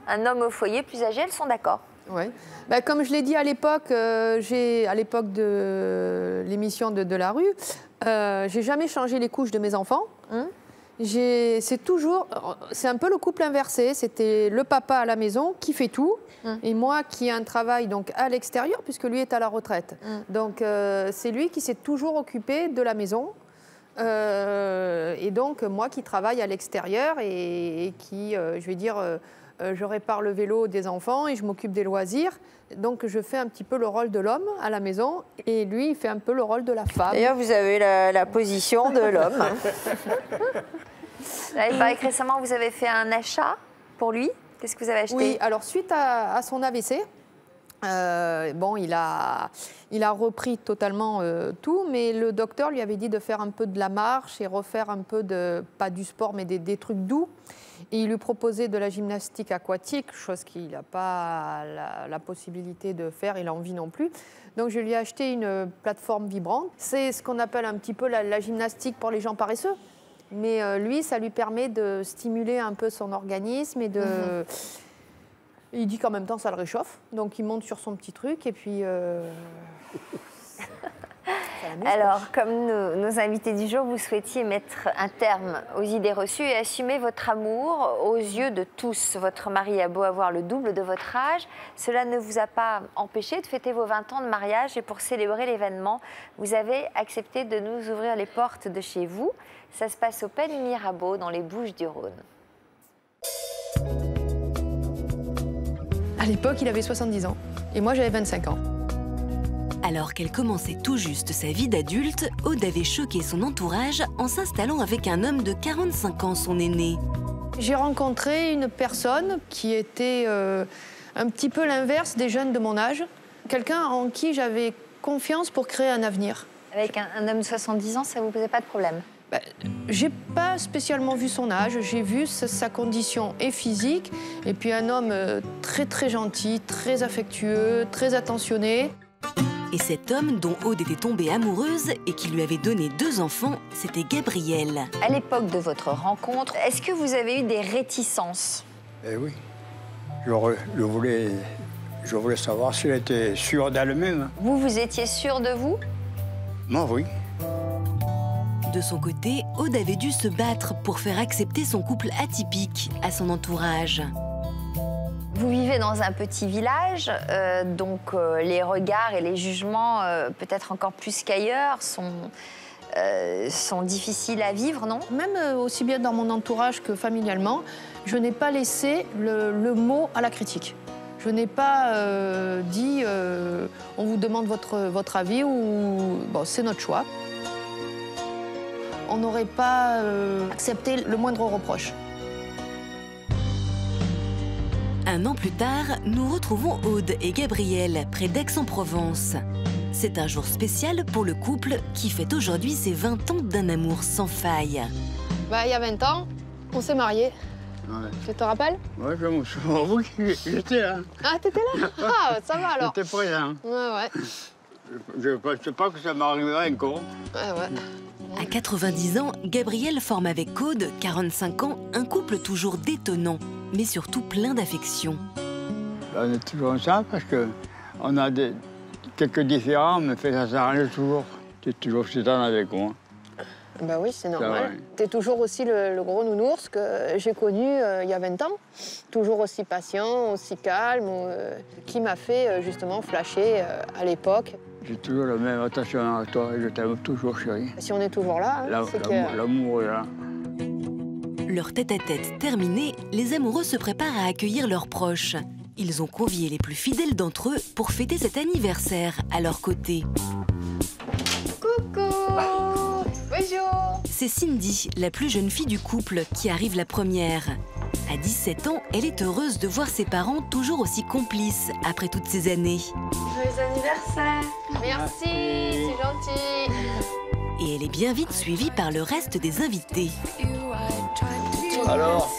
Un homme au foyer plus âgé, elles sont d'accord? Oui. Comme je l'ai dit à l'époque, à l'époque de l'émission de la rue, j'ai jamais changé les couches de mes enfants. C'est un peu le couple inversé. C'était le papa à la maison qui fait tout et moi qui ai un travail donc à l'extérieur puisque lui est à la retraite. Donc c'est lui qui s'est toujours occupé de la maison et donc moi qui travaille à l'extérieur et qui, je répare le vélo des enfants et je m'occupe des loisirs. Donc je fais un petit peu le rôle de l'homme à la maison et lui il fait un peu le rôle de la femme. D'ailleurs vous avez la position de l'homme. Là, il paraît que récemment vous avez fait un achat pour lui. Qu'est-ce que vous avez acheté? Oui, alors suite à son AVC, il a repris totalement tout, mais le docteur lui avait dit de faire un peu de la marche et refaire un peu pas du sport, mais des trucs doux. Et il lui proposait de la gymnastique aquatique, chose qu'il n'a pas la possibilité de faire, il n'a envie non plus. Donc je lui ai acheté une plateforme vibrante. C'est ce qu'on appelle un petit peu la gymnastique pour les gens paresseux. Mais lui, ça lui permet de stimuler un peu son organisme et de... Il dit qu'en même temps, ça le réchauffe. Donc il monte sur son petit truc et puis... Alors, comme nos invités du jour, vous souhaitiez mettre un terme aux idées reçues et assumer votre amour aux yeux de tous. Votre mari a beau avoir le double de votre âge, cela ne vous a pas empêché de fêter vos 20 ans de mariage et pour célébrer l'événement, vous avez accepté de nous ouvrir les portes de chez vous. Ça se passe au Pen Mirabeau, dans les Bouches-du-Rhône. À l'époque, il avait 70 ans et moi, j'avais 25 ans. Alors qu'elle commençait tout juste sa vie d'adulte, Aude avait choqué son entourage en s'installant avec un homme de 45 ans, son aîné. J'ai rencontré une personne qui était un petit peu l'inverse des jeunes de mon âge. Quelqu'un en qui j'avais confiance pour créer un avenir. Avec un homme de 70 ans, ça ne vous posait pas de problème? J'ai pas spécialement vu son âge, j'ai vu sa condition et physique, et puis un homme très très gentil, très affectueux, très attentionné. Et cet homme dont Aude était tombée amoureuse et qui lui avait donné 2 enfants, c'était Gabriel. À l'époque de votre rencontre, est-ce que vous avez eu des réticences? Eh oui. Je voulais savoir si elle était sûre d'elle-même. Vous étiez sûr de vous? Moi, oui. De son côté, Aude avait dû se battre pour faire accepter son couple atypique à son entourage. Vous vivez dans un petit village, donc les regards et les jugements, peut-être encore plus qu'ailleurs, sont difficiles à vivre, non? Même aussi bien dans mon entourage que familialement, je n'ai pas laissé le mot à la critique. Je n'ai pas dit on vous demande votre avis ou bon, c'est notre choix. On n'aurait pas accepté le moindre reproche. Un an plus tard, nous retrouvons Aude et Gabriel près d'Aix-en-Provence. C'est un jour spécial pour le couple qui fête aujourd'hui ses 20 ans d'un amour sans faille. Il y a 20 ans, on s'est mariés. Ouais. Tu te rappelles? Ouais, je me souviens. Oui, j'étais là. Ah, t'étais là? Ah, ça va alors. J'étais présent. Ouais. Je ne pensais pas que ça m'arriverait encore. Ouais. À 90 ans, Gabriel forme avec Aude, 45 ans, un couple toujours détonnant, mais surtout plein d'affection. On est toujours ensemble parce qu'on a quelques différends, mais ça s'arrange toujours. Tu es toujours sédan avec moi. Ben oui, c'est normal. T'es toujours aussi le gros nounours que j'ai connu il y a 20 ans. Toujours aussi patient, aussi calme, qui m'a fait justement flasher à l'époque. J'ai toujours la même attention à toi et je t'aime toujours, chérie. Si on est toujours là, c'est que... L'amour est là. Leur tête-à-tête terminé, les amoureux se préparent à accueillir leurs proches. Ils ont convié les plus fidèles d'entre eux pour fêter cet anniversaire à leur côté. Coucou! Bonjour! C'est Cindy, la plus jeune fille du couple, qui arrive la première. À 17 ans, elle est heureuse de voir ses parents toujours aussi complices après toutes ces années. Joyeux anniversaire! Merci, c'est gentil! Et elle est bien vite suivie par le reste des invités. Alors,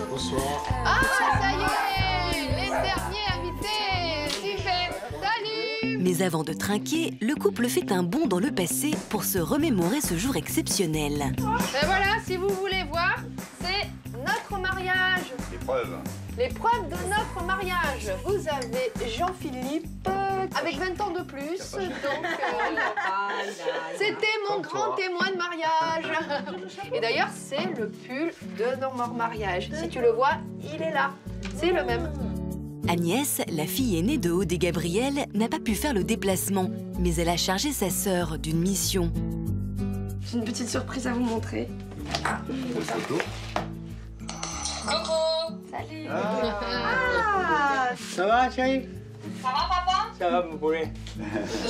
bonsoir. Ah, ça y est! Les derniers invités! Super! Salut! Mais avant de trinquer, le couple fait un bond dans le passé pour se remémorer ce jour exceptionnel. Et voilà, si vous voulez voir, c'est notre mariage. L'épreuve de notre mariage. Vous avez Jean-Philippe avec 20 ans de plus. Donc, c'était mon grand témoin de mariage. Et d'ailleurs, c'est le pull de notre mariage. Si tu le vois, il est là. C'est le même. Agnès, la fille aînée de Aude et Gabriel, n'a pas pu faire le déplacement, mais elle a chargé sa sœur d'une mission. J'ai une petite surprise à vous montrer. Coucou! Salut! Ça va, chérie? Ça va, papa? Ça va, mon poulet. Je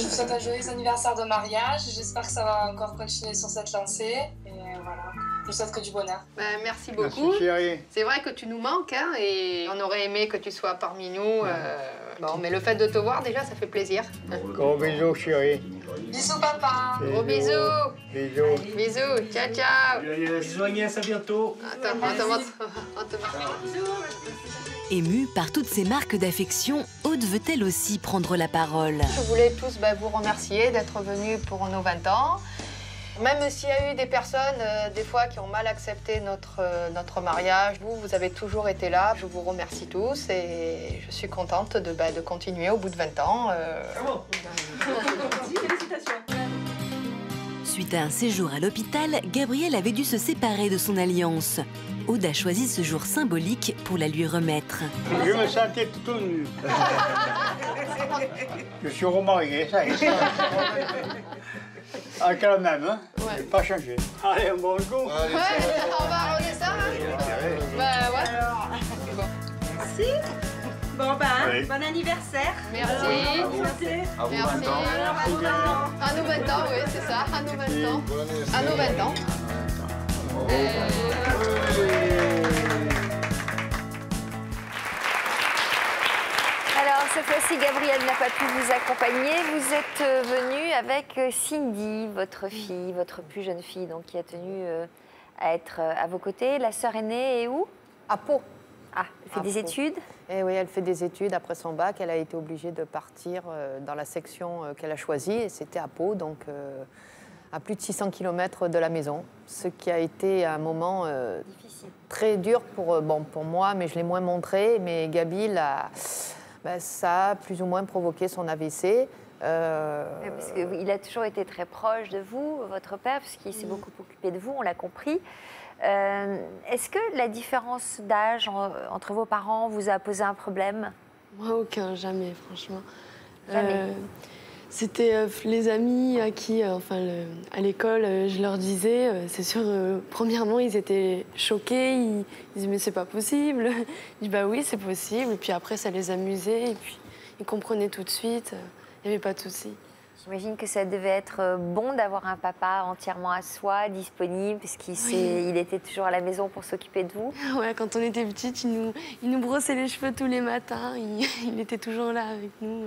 vous souhaite un joyeux anniversaire de mariage. J'espère que ça va encore continuer sur cette lancée. Et voilà. Je vous souhaite que du bonheur. Merci beaucoup. Merci, chérie. C'est vrai que tu nous manques, hein, et on aurait aimé que tu sois parmi nous. Bon, mais le fait de te voir, déjà, ça fait plaisir. Gros bisous, chérie. Bisous, papa. Gros bisous. Bisous. Bisous. Ciao, ciao. Bisous Agnès, à bientôt. Attends, on te marque. Émue par toutes ces marques d'affection, Aude veut elle aussi prendre la parole. Je voulais tous vous remercier d'être venus pour nos 20 ans. Même s'il y a eu des personnes, des fois, qui ont mal accepté notre mariage, vous avez toujours été là. Je vous remercie tous et je suis contente de continuer au bout de 20 ans. Suite à un séjour à l'hôpital, Gabriel avait dû se séparer de son alliance. Aude a choisi ce jour symbolique pour la lui remettre. Je me sentais tout nu. Je suis remarié, ça y est. Avec la même, hein? Ouais. J'ai pas changé. Allez, un bon coup. Ouais, on va arrondir ça, hein? Ouais. Merci. Bon, oui. Bon anniversaire. Merci. À vous 20 ans. À nos 20 ans, oui, c'est ça. À nos 20 ans. À nos 20 ans. Alors, cette fois-ci, si Gabriel n'a pas pu vous accompagner, vous êtes venu avec Cindy, votre fille, votre plus jeune fille, donc, qui a tenu à être à vos côtés. La sœur aînée est où? À Pau. Ah, elle fait des études? Et oui, elle fait des études. Après son bac, elle a été obligée de partir dans la section qu'elle a choisie, et c'était à Pau, donc à plus de 600 km de la maison, ce qui a été un moment très dur pour moi, mais je l'ai moins montré. Mais Gabi, ça a plus ou moins provoqué son AVC. Parce qu'il a toujours été très proche de vous, votre père, puisqu'il s'est beaucoup occupé de vous, on l'a compris. Est-ce que la différence d'âge entre vos parents vous a posé un problème? Moi, aucun, jamais, franchement. Jamais. C'était les amis à qui, à l'école, je leur disais, c'est sûr, premièrement, ils étaient choqués, ils disaient mais c'est pas possible. Je dis bah oui, c'est possible. Et puis après, ça les amusait, et puis ils comprenaient tout de suite, il n'y avait pas de souci. J'imagine que ça devait être bon d'avoir un papa entièrement à soi, disponible, parce qu'il était toujours à la maison pour s'occuper de vous. Ouais, quand on était petite, il nous brossait les cheveux tous les matins, il était toujours là avec nous.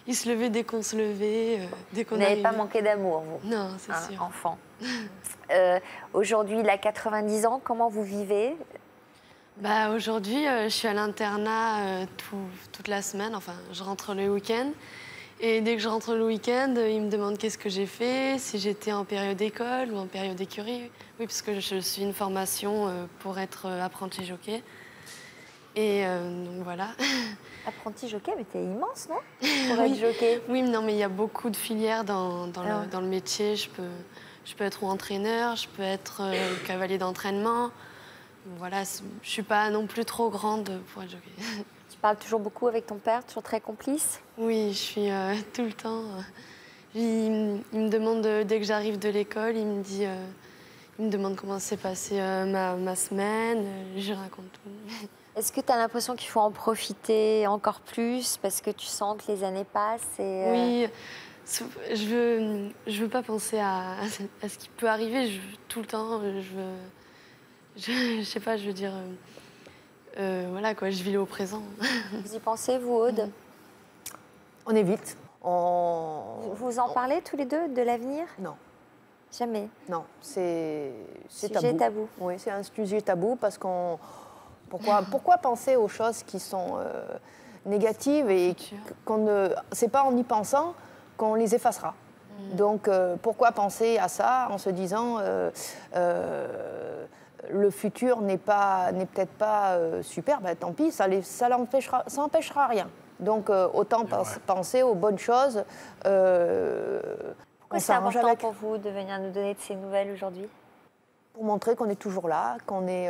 Il se levait dès qu'on se levait, dès qu'on arrivait. Vous n'avez pas manqué d'amour, vous? Non, c'est sûr. Enfant. Aujourd'hui, il a 90 ans, comment vous vivez? Aujourd'hui, je suis à l'internat toute la semaine, enfin, je rentre le week-end. Et dès que je rentre le week-end, il me demande qu'est-ce que j'ai fait, si j'étais en période d'école ou en période d'écurie. Oui, parce que je suis une formation pour être apprenti jockey. Et donc voilà. Apprenti jockey, mais t'es immense, non? Pour être jockey. Oui, non, mais il y a beaucoup de filières dans le métier. Je peux être entraîneur, je peux être cavalier d'entraînement. Voilà, je ne suis pas non plus trop grande pour être jockey. Tu parles toujours beaucoup avec ton père, toujours très complice? Oui, je suis tout le temps. Il me demande, dès que j'arrive de l'école, il me demande comment s'est passée ma semaine. Je raconte tout. Est-ce que tu as l'impression qu'il faut en profiter encore plus parce que tu sens que les années passent Oui, je veux pas penser à ce qui peut arriver. Tout le temps, je sais pas, je veux dire... voilà quoi, je vis au présent. Vous y pensez, vous, Aude? On évite. Vous en parlez tous les deux de l'avenir? Non. Jamais? Non, c'est sujet tabou. Oui, c'est un sujet tabou parce qu'on... Pourquoi penser aux choses qui sont négatives et c'est pas en y pensant qu'on les effacera. Donc pourquoi penser à ça en se disant le futur n'est peut-être pas super, tant pis, ça n'empêchera rien. Donc autant penser aux bonnes choses. Pourquoi c'est important pour vous de venir nous donner de ces nouvelles aujourd'hui? Pour montrer qu'on est toujours là, qu'on est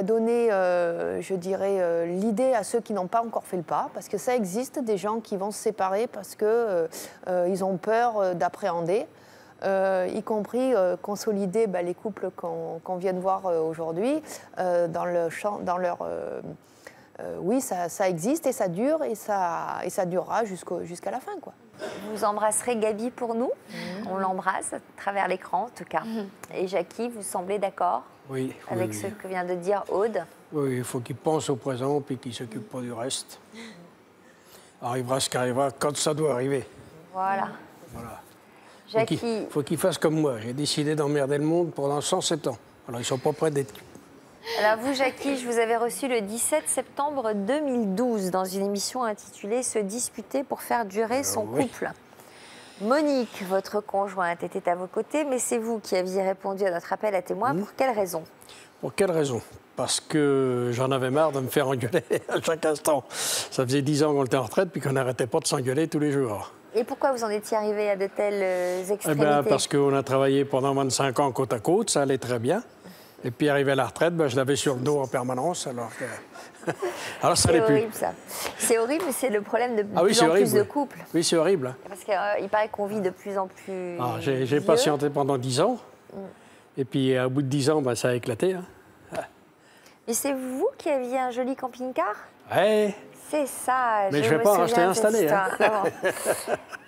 donné, je dirais, l'idée à ceux qui n'ont pas encore fait le pas, parce que ça existe, des gens qui vont se séparer parce qu'ils ont peur d'appréhender, y compris consolider les couples qu'on vient de voir aujourd'hui dans leur... oui, ça existe et ça dure et ça durera jusqu'à la fin, quoi. Vous embrasserez Gabi pour nous. On l'embrasse à travers l'écran, en tout cas. Et Jackie, vous semblez d'accord avec ce que vient de dire Aude? Oui, il faut qu'il pense au présent puis qu'il ne s'occupe pas du reste. Arrivera ce qui arrivera quand ça doit arriver. Voilà. Jackie... Il faut qu'il fasse comme moi. J'ai décidé d'emmerder le monde pendant 107 ans. Alors, ils ne sont pas prêts d'être... Alors vous, Jackie, je vous avais reçu le 17 septembre 2012 dans une émission intitulée « Se disputer pour faire durer son couple ». Monique, votre conjointe, était à vos côtés, mais c'est vous qui aviez répondu à notre appel à témoins. Pour quelle raison? Pour quelle raison? Parce que j'en avais marre de me faire engueuler à chaque instant. Ça faisait 10 ans qu'on était en retraite puis qu'on n'arrêtait pas de s'engueuler tous les jours. Et pourquoi vous en étiez arrivé à de telles extrémités? Parce qu'on a travaillé pendant 25 ans côte à côte, ça allait très bien. Et puis, arrivé à la retraite, je l'avais sur le dos en permanence. Alors ça n'allait plus. C'est horrible, ça. C'est horrible, mais c'est le problème de plus en plus de couples. Oui, c'est horrible. Parce qu'il paraît qu'on vit de plus en plus j'ai patienté pendant 10 ans. Et puis, au bout de 10 ans, ça a éclaté. Et c'est vous qui aviez un joli camping-car? Ouais. C'est ça. Mais je ne vais pas en racheter un cette année.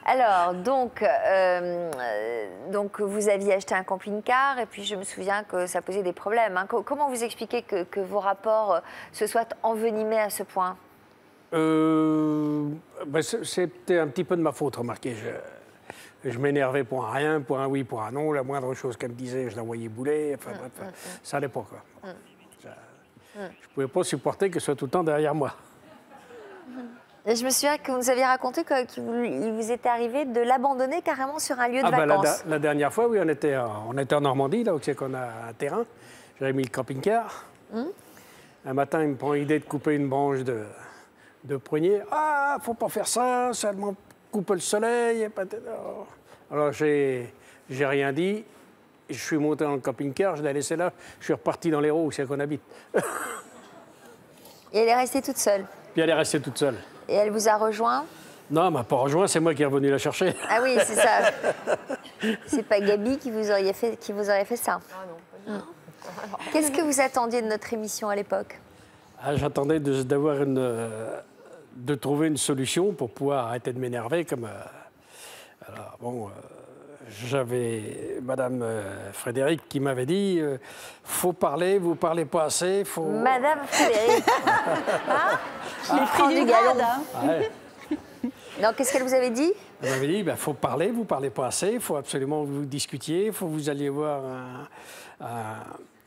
Alors, donc, vous aviez acheté un camping-car et puis je me souviens que ça posait des problèmes. Comment vous expliquez que vos rapports se soient envenimés à ce point? C'était un petit peu de ma faute, remarquez. Je m'énervais pour un rien, pour un oui, pour un non. La moindre chose qu'elle me disait, je la voyais bouler. Enfin, bref, ça allait pas, quoi. Je ne pouvais pas supporter que ce soit tout le temps derrière moi. Et je me souviens que vous nous aviez raconté qu'il vous était arrivé de l'abandonner carrément sur un lieu de vacances. La dernière fois, oui, on était en Normandie, là où c'est qu'on a un terrain. J'avais mis le camping-car. Un matin, il me prend l'idée de couper une branche de prunier. Ah, faut pas faire ça, ça me coupe le soleil. Alors, j'ai rien dit. Je suis monté dans le camping-car, je l'ai laissé là. Je suis reparti dans l'Hérault, où c'est qu'on habite. Et elle est restée toute seule? Puis elle est restée toute seule. Et elle vous a rejoint? Non, elle m'a pas rejoint, c'est moi qui est revenu la chercher. Ah oui, c'est ça. C'est pas Gabi qui vous aurait fait ça? Ah non, pas du tout. Qu'est-ce que vous attendiez de notre émission à l'époque? J'attendais de trouver une solution pour pouvoir arrêter de m'énerver. Alors, bon, j'avais Madame Frédéric qui m'avait dit faut parler, vous parlez pas assez, faut... Madame Frédéric. Les prix du galon. Ouais. Non, qu'est-ce qu'elle vous avait dit? Elle m'avait dit faut parler, vous parlez pas assez, il faut absolument que vous discutiez, il faut que vous alliez voir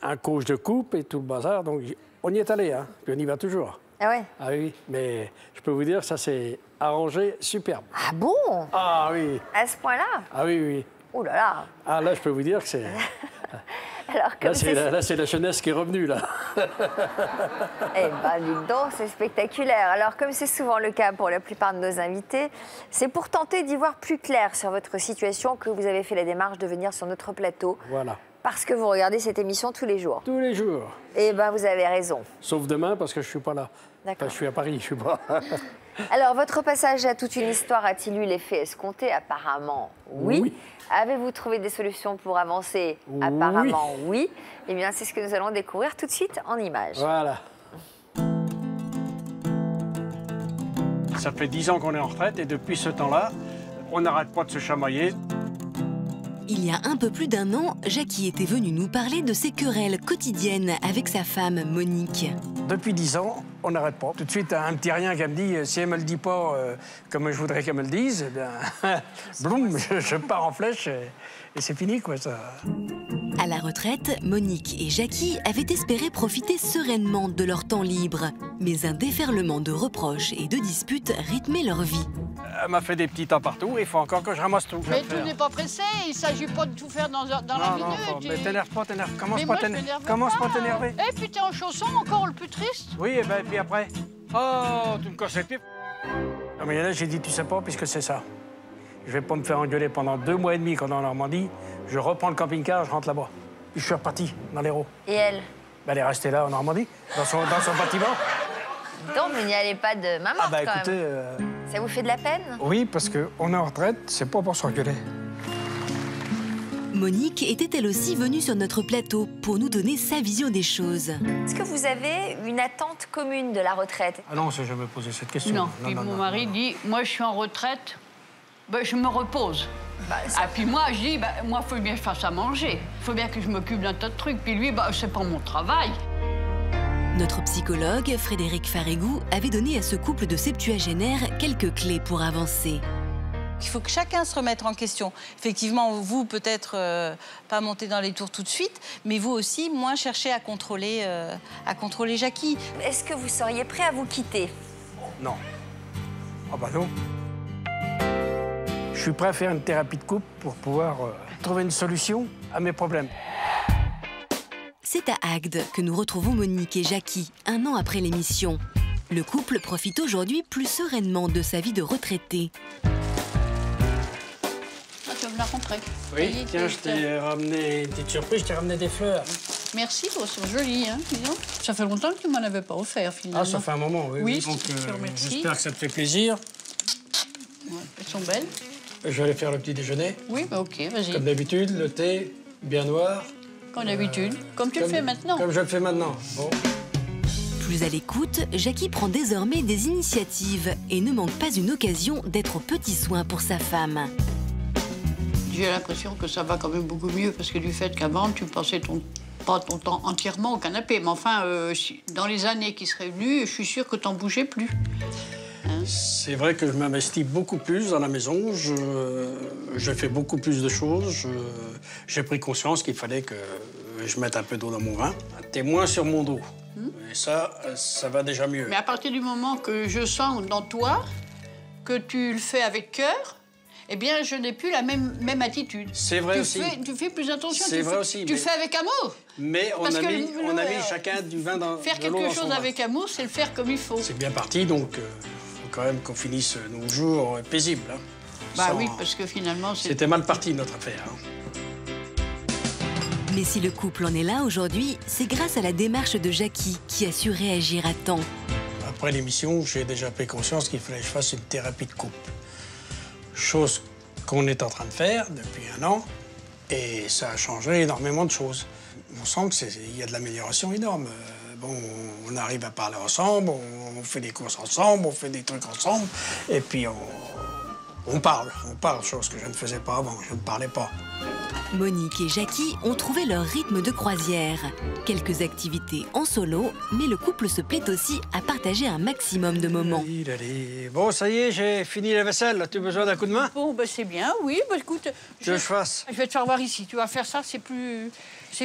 un coach de couple et tout le bazar. Donc on y est allé, hein, puis on y va toujours. Ah ouais? Ah oui, mais je peux vous dire, ça s'est arrangé superbe. Ah bon? Ah oui. À ce point-là? Ah oui, oui. Oh là là. Ah là, je peux vous dire que c'est... Alors, là, c'est la jeunesse qui est revenue, là. Eh bien, dites donc, c'est spectaculaire. Alors, comme c'est souvent le cas pour la plupart de nos invités, c'est pour tenter d'y voir plus clair sur votre situation que vous avez fait la démarche de venir sur notre plateau. Voilà. Parce que vous regardez cette émission tous les jours. Tous les jours. Eh bien, vous avez raison. Sauf demain, parce que je ne suis pas là. D'accord. Enfin, je suis à Paris, je ne suis pas... Alors, votre passage à toute une histoire a-t-il eu l'effet escompté? Apparemment, oui. Avez-vous trouvé des solutions pour avancer? Apparemment, oui. Eh bien, c'est ce que nous allons découvrir tout de suite en images. Voilà. Ça fait 10 ans qu'on est en retraite et depuis ce temps-là, on n'arrête pas de se chamailler. Il y a un peu plus d'1 an, Jackie était venu nous parler de ses querelles quotidiennes avec sa femme Monique. Depuis 10 ans, on n'arrête pas. Tout de suite, un petit rien qu'elle me dit, si elle me le dit pas comme je voudrais qu'elle me le dise, eh bien, bloum, je pars en flèche et c'est fini, quoi, ça. À la retraite, Monique et Jackie avaient espéré profiter sereinement de leur temps libre. Mais un déferlement de reproches et de disputes rythmait leur vie. Elle m'a fait des petits tas partout, il faut encore que je ramasse tout. Mais tout n'est pas pressé, il ne s'agit pas de tout faire dans la minute. Mais t'énerve pas, commence pas à t'énerver. Eh, puis t'es en chaussons, encore le plus triste. Oui, et puis après, oh, tu me casses les pieds. Non, mais là, j'ai dit, tu sais pas, puisque c'est ça. Je vais pas me faire engueuler pendant 2 mois et demi quand on est en Normandie. Je reprends le camping-car, je rentre là-bas. Puis je suis reparti dans l'Hérault. Et elle? Elle est restée là en Normandie, dans son bâtiment. Donc, vous n'y allez pas de main morte, quand même. Ça vous fait de la peine? Oui, parce qu'on est en retraite, c'est pas pour s'engueuler. Monique était elle aussi venue sur notre plateau pour nous donner sa vision des choses. Est-ce que vous avez une attente commune de la retraite? Ah non, j'ai jamais posé cette question. Non, puis mon mari dit, moi je suis en retraite, ben, je me repose. Ah, puis moi, je dis, moi, il faut bien que je fasse à manger. Il faut bien que je m'occupe d'un tas de trucs. Puis lui, c'est pas mon travail. Notre psychologue, Frédéric Farégou, avait donné à ce couple de septuagénaires quelques clés pour avancer. Il faut que chacun se remette en question. Effectivement, vous, peut-être pas monter dans les tours tout de suite, mais vous aussi, moins chercher à contrôler Jackie. Est-ce que vous seriez prêt à vous quitter? Non. Ah bah non. Je suis prêt à faire une thérapie de couple pour pouvoir trouver une solution à mes problèmes. C'est à Agde que nous retrouvons Monique et Jackie, 1 an après l'émission. Le couple profite aujourd'hui plus sereinement de sa vie de retraité. Ah, tu veux me la rencontrer? Oui, tiens, je t'ai ramené une petite surprise, je t'ai ramené des fleurs. Merci, elles sont jolies, hein, disons. Ça fait longtemps que tu m'en avais pas offert, finalement. Ah, ça fait un moment, oui. Oui, donc je te remercie. J'espère que ça te fait plaisir. Ouais, elles sont belles. Je vais aller faire le petit déjeuner. Oui, bah ok, vas-y. Comme d'habitude, le thé, bien noir. Comme d'habitude, comme tu le fais maintenant. Comme je le fais maintenant, bon. Plus à l'écoute, Jackie prend désormais des initiatives et ne manque pas une occasion d'être aux petits soins pour sa femme. J'ai l'impression que ça va quand même beaucoup mieux parce que du fait qu'avant, tu passais pas ton temps entièrement au canapé. Mais enfin, dans les années qui seraient venues, je suis sûre que t'en bougeais plus. C'est vrai que je m'investis beaucoup plus dans la maison. Je fais beaucoup plus de choses. J'ai pris conscience qu'il fallait que je mette un peu d'eau dans mon vin. T'es moins sur mon dos. Et ça va déjà mieux. Mais à partir du moment que je sens dans toi que tu le fais avec cœur, eh bien, je n'ai plus la même attitude. C'est vrai aussi. Tu fais plus attention. C'est vrai aussi. Tu le fais avec amour. Mais on a mis chacun du vin dans faire quelque chose avec amour, c'est le faire comme il faut. C'est bien parti, donc il faut quand même qu'on finisse nos jours paisibles. Hein. Bah oui, parce que finalement... C'était mal parti, notre affaire. Hein. Mais si le couple en est là aujourd'hui, c'est grâce à la démarche de Jackie qui a su réagir à temps. Après l'émission, j'ai déjà pris conscience qu'il fallait que je fasse une thérapie de couple. Chose qu'on est en train de faire depuis 1 an, et ça a changé énormément de choses. On sent qu'il y a de l'amélioration énorme. Bon, on arrive à parler ensemble, on fait des courses ensemble, on fait des trucs ensemble, et puis on parle, chose que je ne faisais pas avant, je ne parlais pas. Monique et Jackie ont trouvé leur rythme de croisière. Quelques activités en solo, mais le couple se plaît aussi à partager un maximum de moments. Bon, ça y est, j'ai fini la vaisselle. As-tu besoin d'un coup de main? Bon, ben c'est bien, oui. Ben, écoute, je fasse. Je vais te faire voir ici. Tu vas faire ça, c'est plus...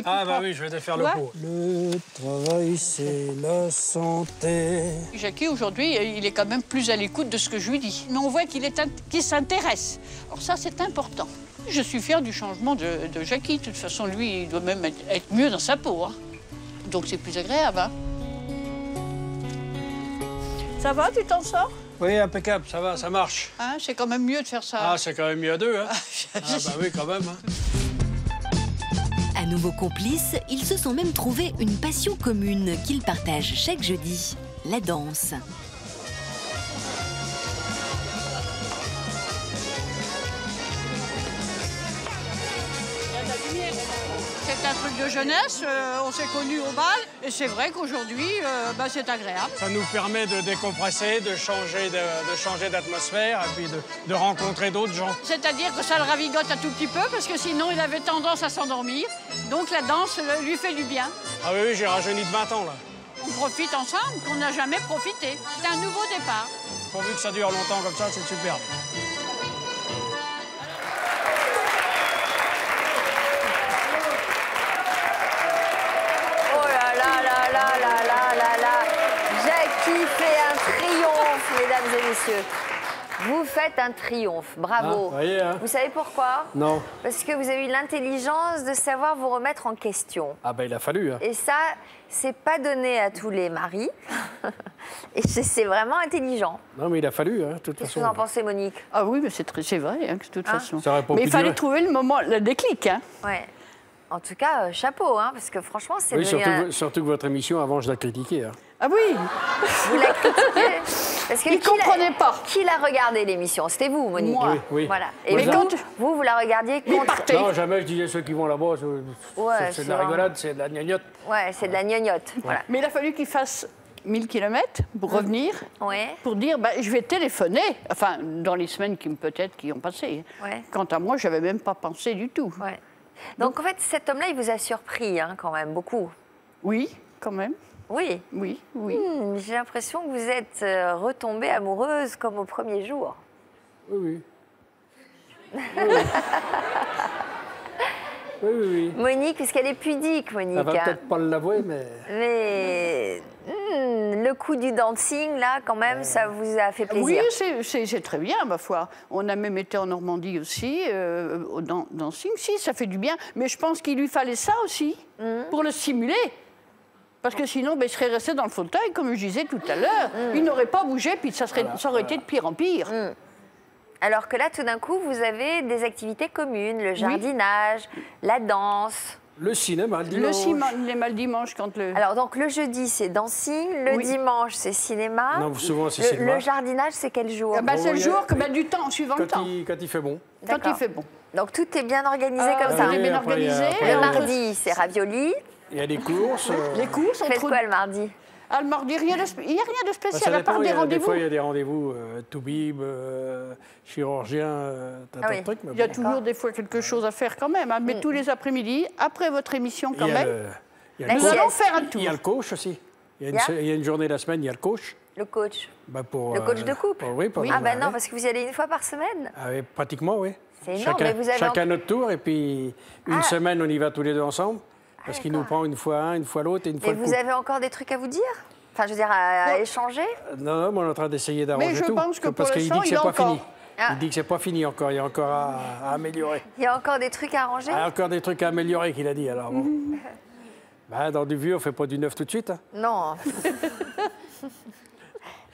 Ah, bah oui, je vais te faire le pot. Le travail, c'est la santé. Jackie, aujourd'hui, il est quand même plus à l'écoute de ce que je lui dis. Mais on voit qu'il s'intéresse. Alors ça, c'est important. Je suis fière du changement de Jackie. De toute façon, lui, il doit même être mieux dans sa peau. Hein. Donc c'est plus agréable. Hein. Ça va, tu t'en sors? Oui, impeccable, ça va, ça marche. Hein, c'est quand même mieux de faire ça. Ah, c'est quand même mieux à 2, hein. Ah, bah oui, quand même. Hein. À nouveau complices, ils se sont même trouvés une passion commune qu'ils partagent chaque jeudi, la danse. C'est un truc de jeunesse, on s'est connus au bal, et c'est vrai qu'aujourd'hui, c'est agréable. Ça nous permet de décompresser, de changer d'atmosphère, et puis de rencontrer d'autres gens. C'est-à-dire que ça le ravigote un tout petit peu, parce que sinon, il avait tendance à s'endormir. Donc la danse lui fait du bien. Ah oui, j'ai rajeuni de 20 ans, là. On profite ensemble, qu'on n'a jamais profité. C'est un nouveau départ. Pourvu que ça dure longtemps comme ça, c'est superbe. Jackie fait un triomphe, mesdames et messieurs. Vous faites un triomphe, bravo. Voyez, hein. Vous savez pourquoi? Non. Parce que vous avez eu l'intelligence de savoir vous remettre en question. Ah ben il a fallu. Hein. Et ça, c'est pas donné à tous les maris. Et c'est vraiment intelligent. Non mais il a fallu, hein, de toute façon. Qu'est-ce que vous en pensez, Monique? Ah oui, mais c'est vrai, hein, de toute façon. Mais il fallait trouver le moment, le déclic. Hein. Ouais. En tout cas, chapeau, hein, parce que franchement, c'est oui, surtout que votre émission, avant, je la critiquais. Hein. Ah oui. Vous la critiquez? Parce que il ne comprenait pas. Qui l'a regardé, l'émission? C'était vous, Monique? Moi. Oui. Voilà. Et vous la regardiez contre... Non, jamais je disais ceux qui vont là-bas, c'est de la rigolade, c'est de la gnognotte. Ouais, c'est de la gnognotte. Voilà. Mais il a fallu qu'il fasse 1000 km pour revenir, pour dire je vais téléphoner, enfin, dans les semaines qui ont passé. Ouais. Quant à moi, je n'avais même pas pensé du tout. Ouais. Donc, en fait, cet homme-là, il vous a surpris, hein, quand même, beaucoup. Oui, quand même. Oui. Oui. J'ai l'impression que vous êtes retombée amoureuse comme au premier jour. Oui. Oui. Monique, parce qu'elle est pudique, Monique. Elle va peut-être pas l'avouer, mais... Mais le coup du dancing, là, quand même, ça vous a fait plaisir. Oui, c'est très bien, ma foi. On a même été en Normandie aussi, au dancing. Si, ça fait du bien. Mais je pense qu'il lui fallait ça aussi, pour le stimuler. Parce que sinon, il serait resté dans le fauteuil, comme je disais tout à l'heure. Il n'aurait pas bougé, puis ça aurait été de pire en pire. Alors que là, tout d'un coup, vous avez des activités communes, le jardinage, la danse. Le cinéma le dimanche. Le dimanche, quand le... Alors, donc, le jeudi, c'est dancing. Le dimanche, c'est cinéma. Non, souvent, c'est cinéma. Le jardinage, c'est quel jour? C'est le jour du temps, suivant le temps. Quand il fait bon. Quand il fait bon. Donc, tout est bien organisé comme ça. Tout est bien organisé. Le mardi, c'est ravioli. Il y a des courses. Les courses, faites quoi le mardi? Le mardi, il n'y a rien de spécial, à part des rendez-vous. Des fois, il y a des rendez-vous, toubib, chirurgien, tas de trucs. Il y a toujours des fois quelque chose à faire quand même. Hein. Mais tous les après-midi, après votre émission quand même, nous allons faire un tour. Il y a le coach aussi. Il y a une journée de la semaine, il y a le coach. Le coach. Le coach de couple. Oui, pour Ah ben non, parce que vous y allez une fois par semaine. Ah oui, pratiquement, oui. C'est énorme, mais vous avez... Chacun notre tour, et puis une semaine, on y va tous les deux ensemble, parce qu'il nous prend une fois un, une fois l'autre, et une fois le couple. Et vous avez encore des trucs à vous dire? Enfin, je veux dire, à échanger? Non, mais on est en train d'essayer d'arranger tout. Mais je pense que parce qu'il dit que c'est pas fini. Ah. Il dit que c'est pas fini encore, il y a encore à améliorer. Il y a encore des trucs à arranger? Encore des trucs à améliorer, qu'il a dit, alors bon. Dans du vieux, on fait pas du neuf tout de suite. Hein. Non.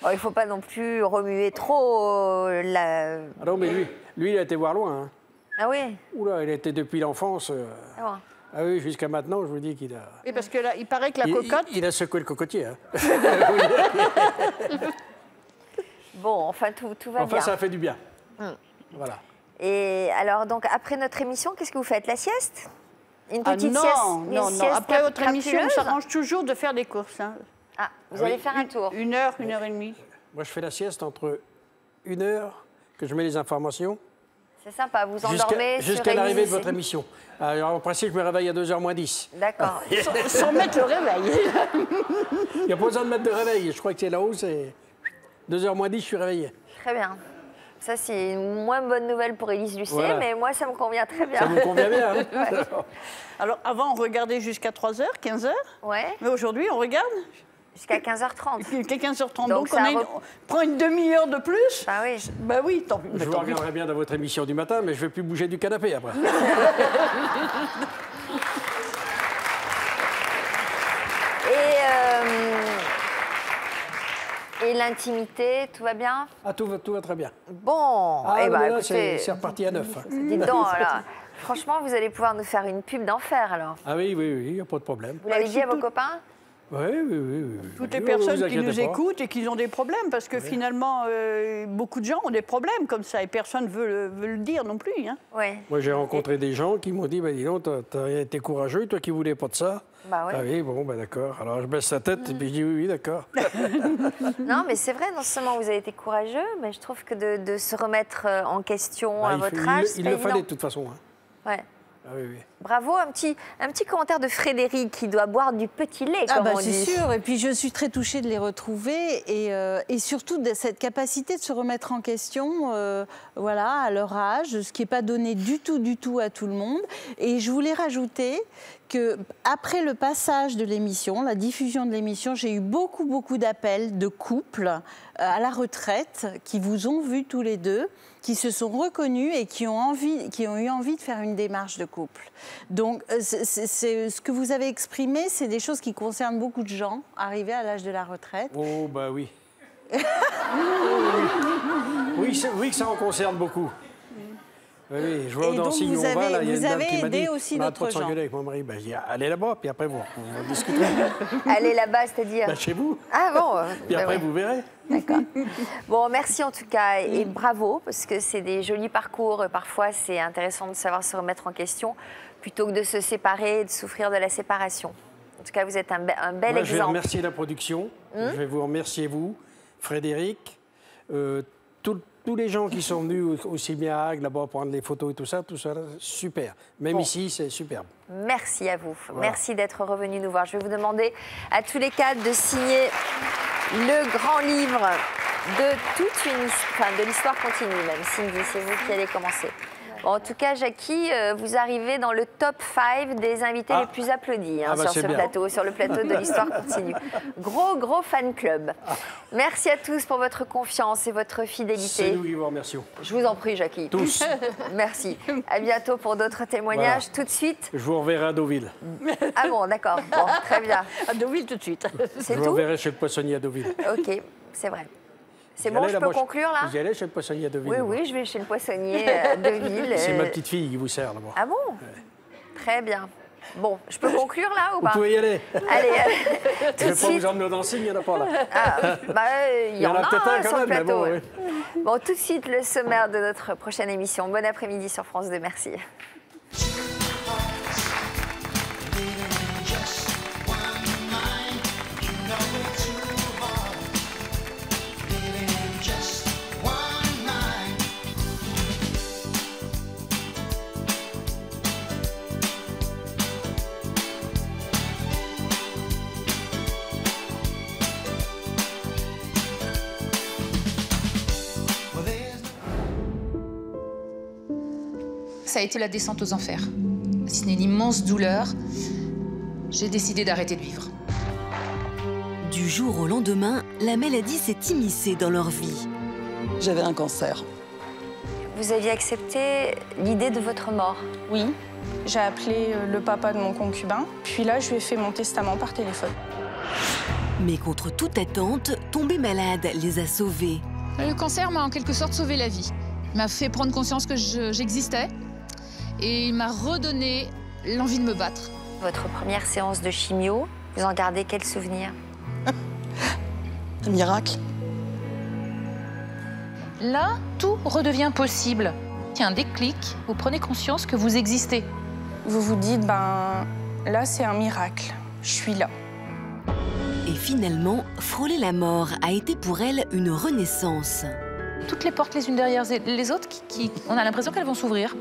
Bon, il ne faut pas non plus remuer trop la... Ah non, mais lui, il a été voir loin. Hein. Ah oui? Oula, il a été depuis l'enfance. Ah oui, jusqu'à maintenant, je vous dis qu'il a... Et parce que là, il paraît que la cocotte... Il a secoué le cocotier. Hein. Bon, enfin, tout va bien. Enfin, ça fait du bien. Voilà. Et alors, donc, après notre émission, qu'est-ce que vous faites? La sieste? Une petite non, sieste? Non, non. Après votre émission, on s'arrange toujours de faire des courses. Hein. Ah, vous allez faire un tour? 1 heure, 1 heure et demie. Moi, je fais la sieste entre 1 heure, que je mets les informations. C'est sympa, vous endormez jusqu'à l'arrivée de votre émission. Alors, en principe, je me réveille à 2h moins 10. D'accord. Sans mettre le réveil. Il n'y a pas besoin de mettre de réveil. Je crois que c'est là-haut, c'est 2h moins 10, je suis réveillé. Très bien. Ça, c'est une moins bonne nouvelle pour Élise Lucet, voilà. Mais moi, ça me convient très bien. Ça vous convient bien, hein? Ouais. Alors, avant, on regardait jusqu'à 3h, 15h. Ouais. Mais aujourd'hui, on regarde jusqu'à 15h30. Jusqu'à 15h30. Donc on prend une demi-heure de plus. Ah oui. Bah oui, tant pis. Je vous regarderai bien dans votre émission du matin, mais je ne vais plus bouger du canapé après. Et l'intimité, tout va bien? Ah, tout va très bien. Bon, eh ben, écoutez, c'est reparti à 9. Dites donc, alors, franchement, vous allez pouvoir nous faire une pub d'enfer, alors. Ah oui, il n'y a pas de problème. Vous l'avez dit à vos copains? Oui. Toutes les personnes qui nous écoutent et qui ont des problèmes, parce que finalement, beaucoup de gens ont des problèmes comme ça et personne ne veut le dire non plus. Hein. Ouais. Moi, j'ai rencontré des gens qui m'ont dit, dis donc, t'as été courageux, toi qui ne voulais pas de ça. Bah ouais. Ah oui, bon, d'accord. Alors, je baisse la tête et puis je dis oui, d'accord. Non, mais c'est vrai, non seulement vous avez été courageux, mais je trouve que de se remettre en question à votre âge, il le fallait de toute façon. Hein. Ouais. Ah oui. Bravo, un petit commentaire de Frédéric qui doit boire du petit lait, comme on dit. C'est sûr, et puis je suis très touchée de les retrouver et surtout de cette capacité de se remettre en question voilà, à leur âge, ce qui n'est pas donné du tout à tout le monde. Et je voulais rajouter qu'après le passage de l'émission, la diffusion de l'émission, j'ai eu beaucoup d'appels de couples à la retraite qui vous ont vus tous les deux, qui se sont reconnus et qui ont eu envie de faire une démarche de couple. Donc, ce que vous avez exprimé, c'est des choses qui concernent beaucoup de gens, arrivés à l'âge de la retraite. Oh, bah oui. Oui, ça en concerne beaucoup. Oui, je vois dans Signe, on va, là, il y a une dame qui m'a dit, aussi d'autres gens. Avec mon mari. Ben, je dis, allez là-bas, puis après, vous discuterez. Allez là-bas, c'est-à-dire chez vous. Ah bon Puis après, vous verrez. D'accord. Bon, merci en tout cas et bravo, parce que c'est des jolis parcours. Parfois, c'est intéressant de savoir se remettre en question plutôt que de se séparer et de souffrir de la séparation. En tout cas, vous êtes un bel exemple. Je vais remercier la production. Je vais vous remercier, vous, Frédéric, tous les gens qui sont venus aussi bien à Hague, là-bas, prendre les photos et tout ça, super. Même ici, c'est superbe. Merci à vous. Voilà. Merci d'être revenu nous voir. Je vais vous demander à tous les quatre de signer le grand livre de l'histoire continue, même. Cindy, c'est vous qui allez commencer. Bon, en tout cas, Jackie, vous arrivez dans le top 5 des invités les plus applaudis sur le plateau de l'histoire continue. Gros fan club. Merci à tous pour votre confiance et votre fidélité. C'est nous qui vous remercions. Je vous en prie, Jackie. Tous. Merci. À bientôt pour d'autres témoignages. Voilà. Tout de suite. Je vous reverrai à Deauville. Ah bon, d'accord. Bon, très bien. À Deauville tout de suite. C'est tout ? Je vous reverrai chez le poissonnier à Deauville. Ok, c'est vrai. C'est bon, je peux conclure là ? Vous y allez chez le poissonnier à Deauville ? Oui, je vais chez le poissonnier de Ville. C'est ma petite fille qui vous sert là-bas. Ah bon ? Très bien. Bon, je peux conclure là ou pas ? Vous pouvez y aller. Allez, je ne vais pas vous emmener au dancing, il n'y en a pas là. Il y en a peut-être un sur le plateau. Bon, tout de suite, le sommaire de notre prochaine émission. Bon après-midi sur France 2, merci. ça a été la descente aux enfers. C'est une immense douleur. J'ai décidé d'arrêter de vivre. Du jour au lendemain, la maladie s'est immiscée dans leur vie. J'avais un cancer. Vous aviez accepté l'idée de votre mort? Oui, j'ai appelé le papa de mon concubin, puis là, je lui ai fait mon testament par téléphone. Mais contre toute attente, tomber malade les a sauvés. Le cancer m'a en quelque sorte sauvé la vie. Il m'a fait prendre conscience que j'existais et il m'a redonné l'envie de me battre. Votre première séance de chimio, vous en gardez quel souvenir? Un miracle. Là, tout redevient possible. Il y a un déclic, vous prenez conscience que vous existez. Vous vous dites, ben là, c'est un miracle. Je suis là. Et finalement, frôler la mort a été pour elle une renaissance. Toutes les portes les unes derrière les autres, on a l'impression qu'elles vont s'ouvrir.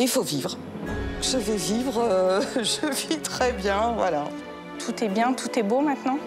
Il faut vivre. Je vais vivre, je vis très bien, voilà. Tout est bien, tout est beau maintenant.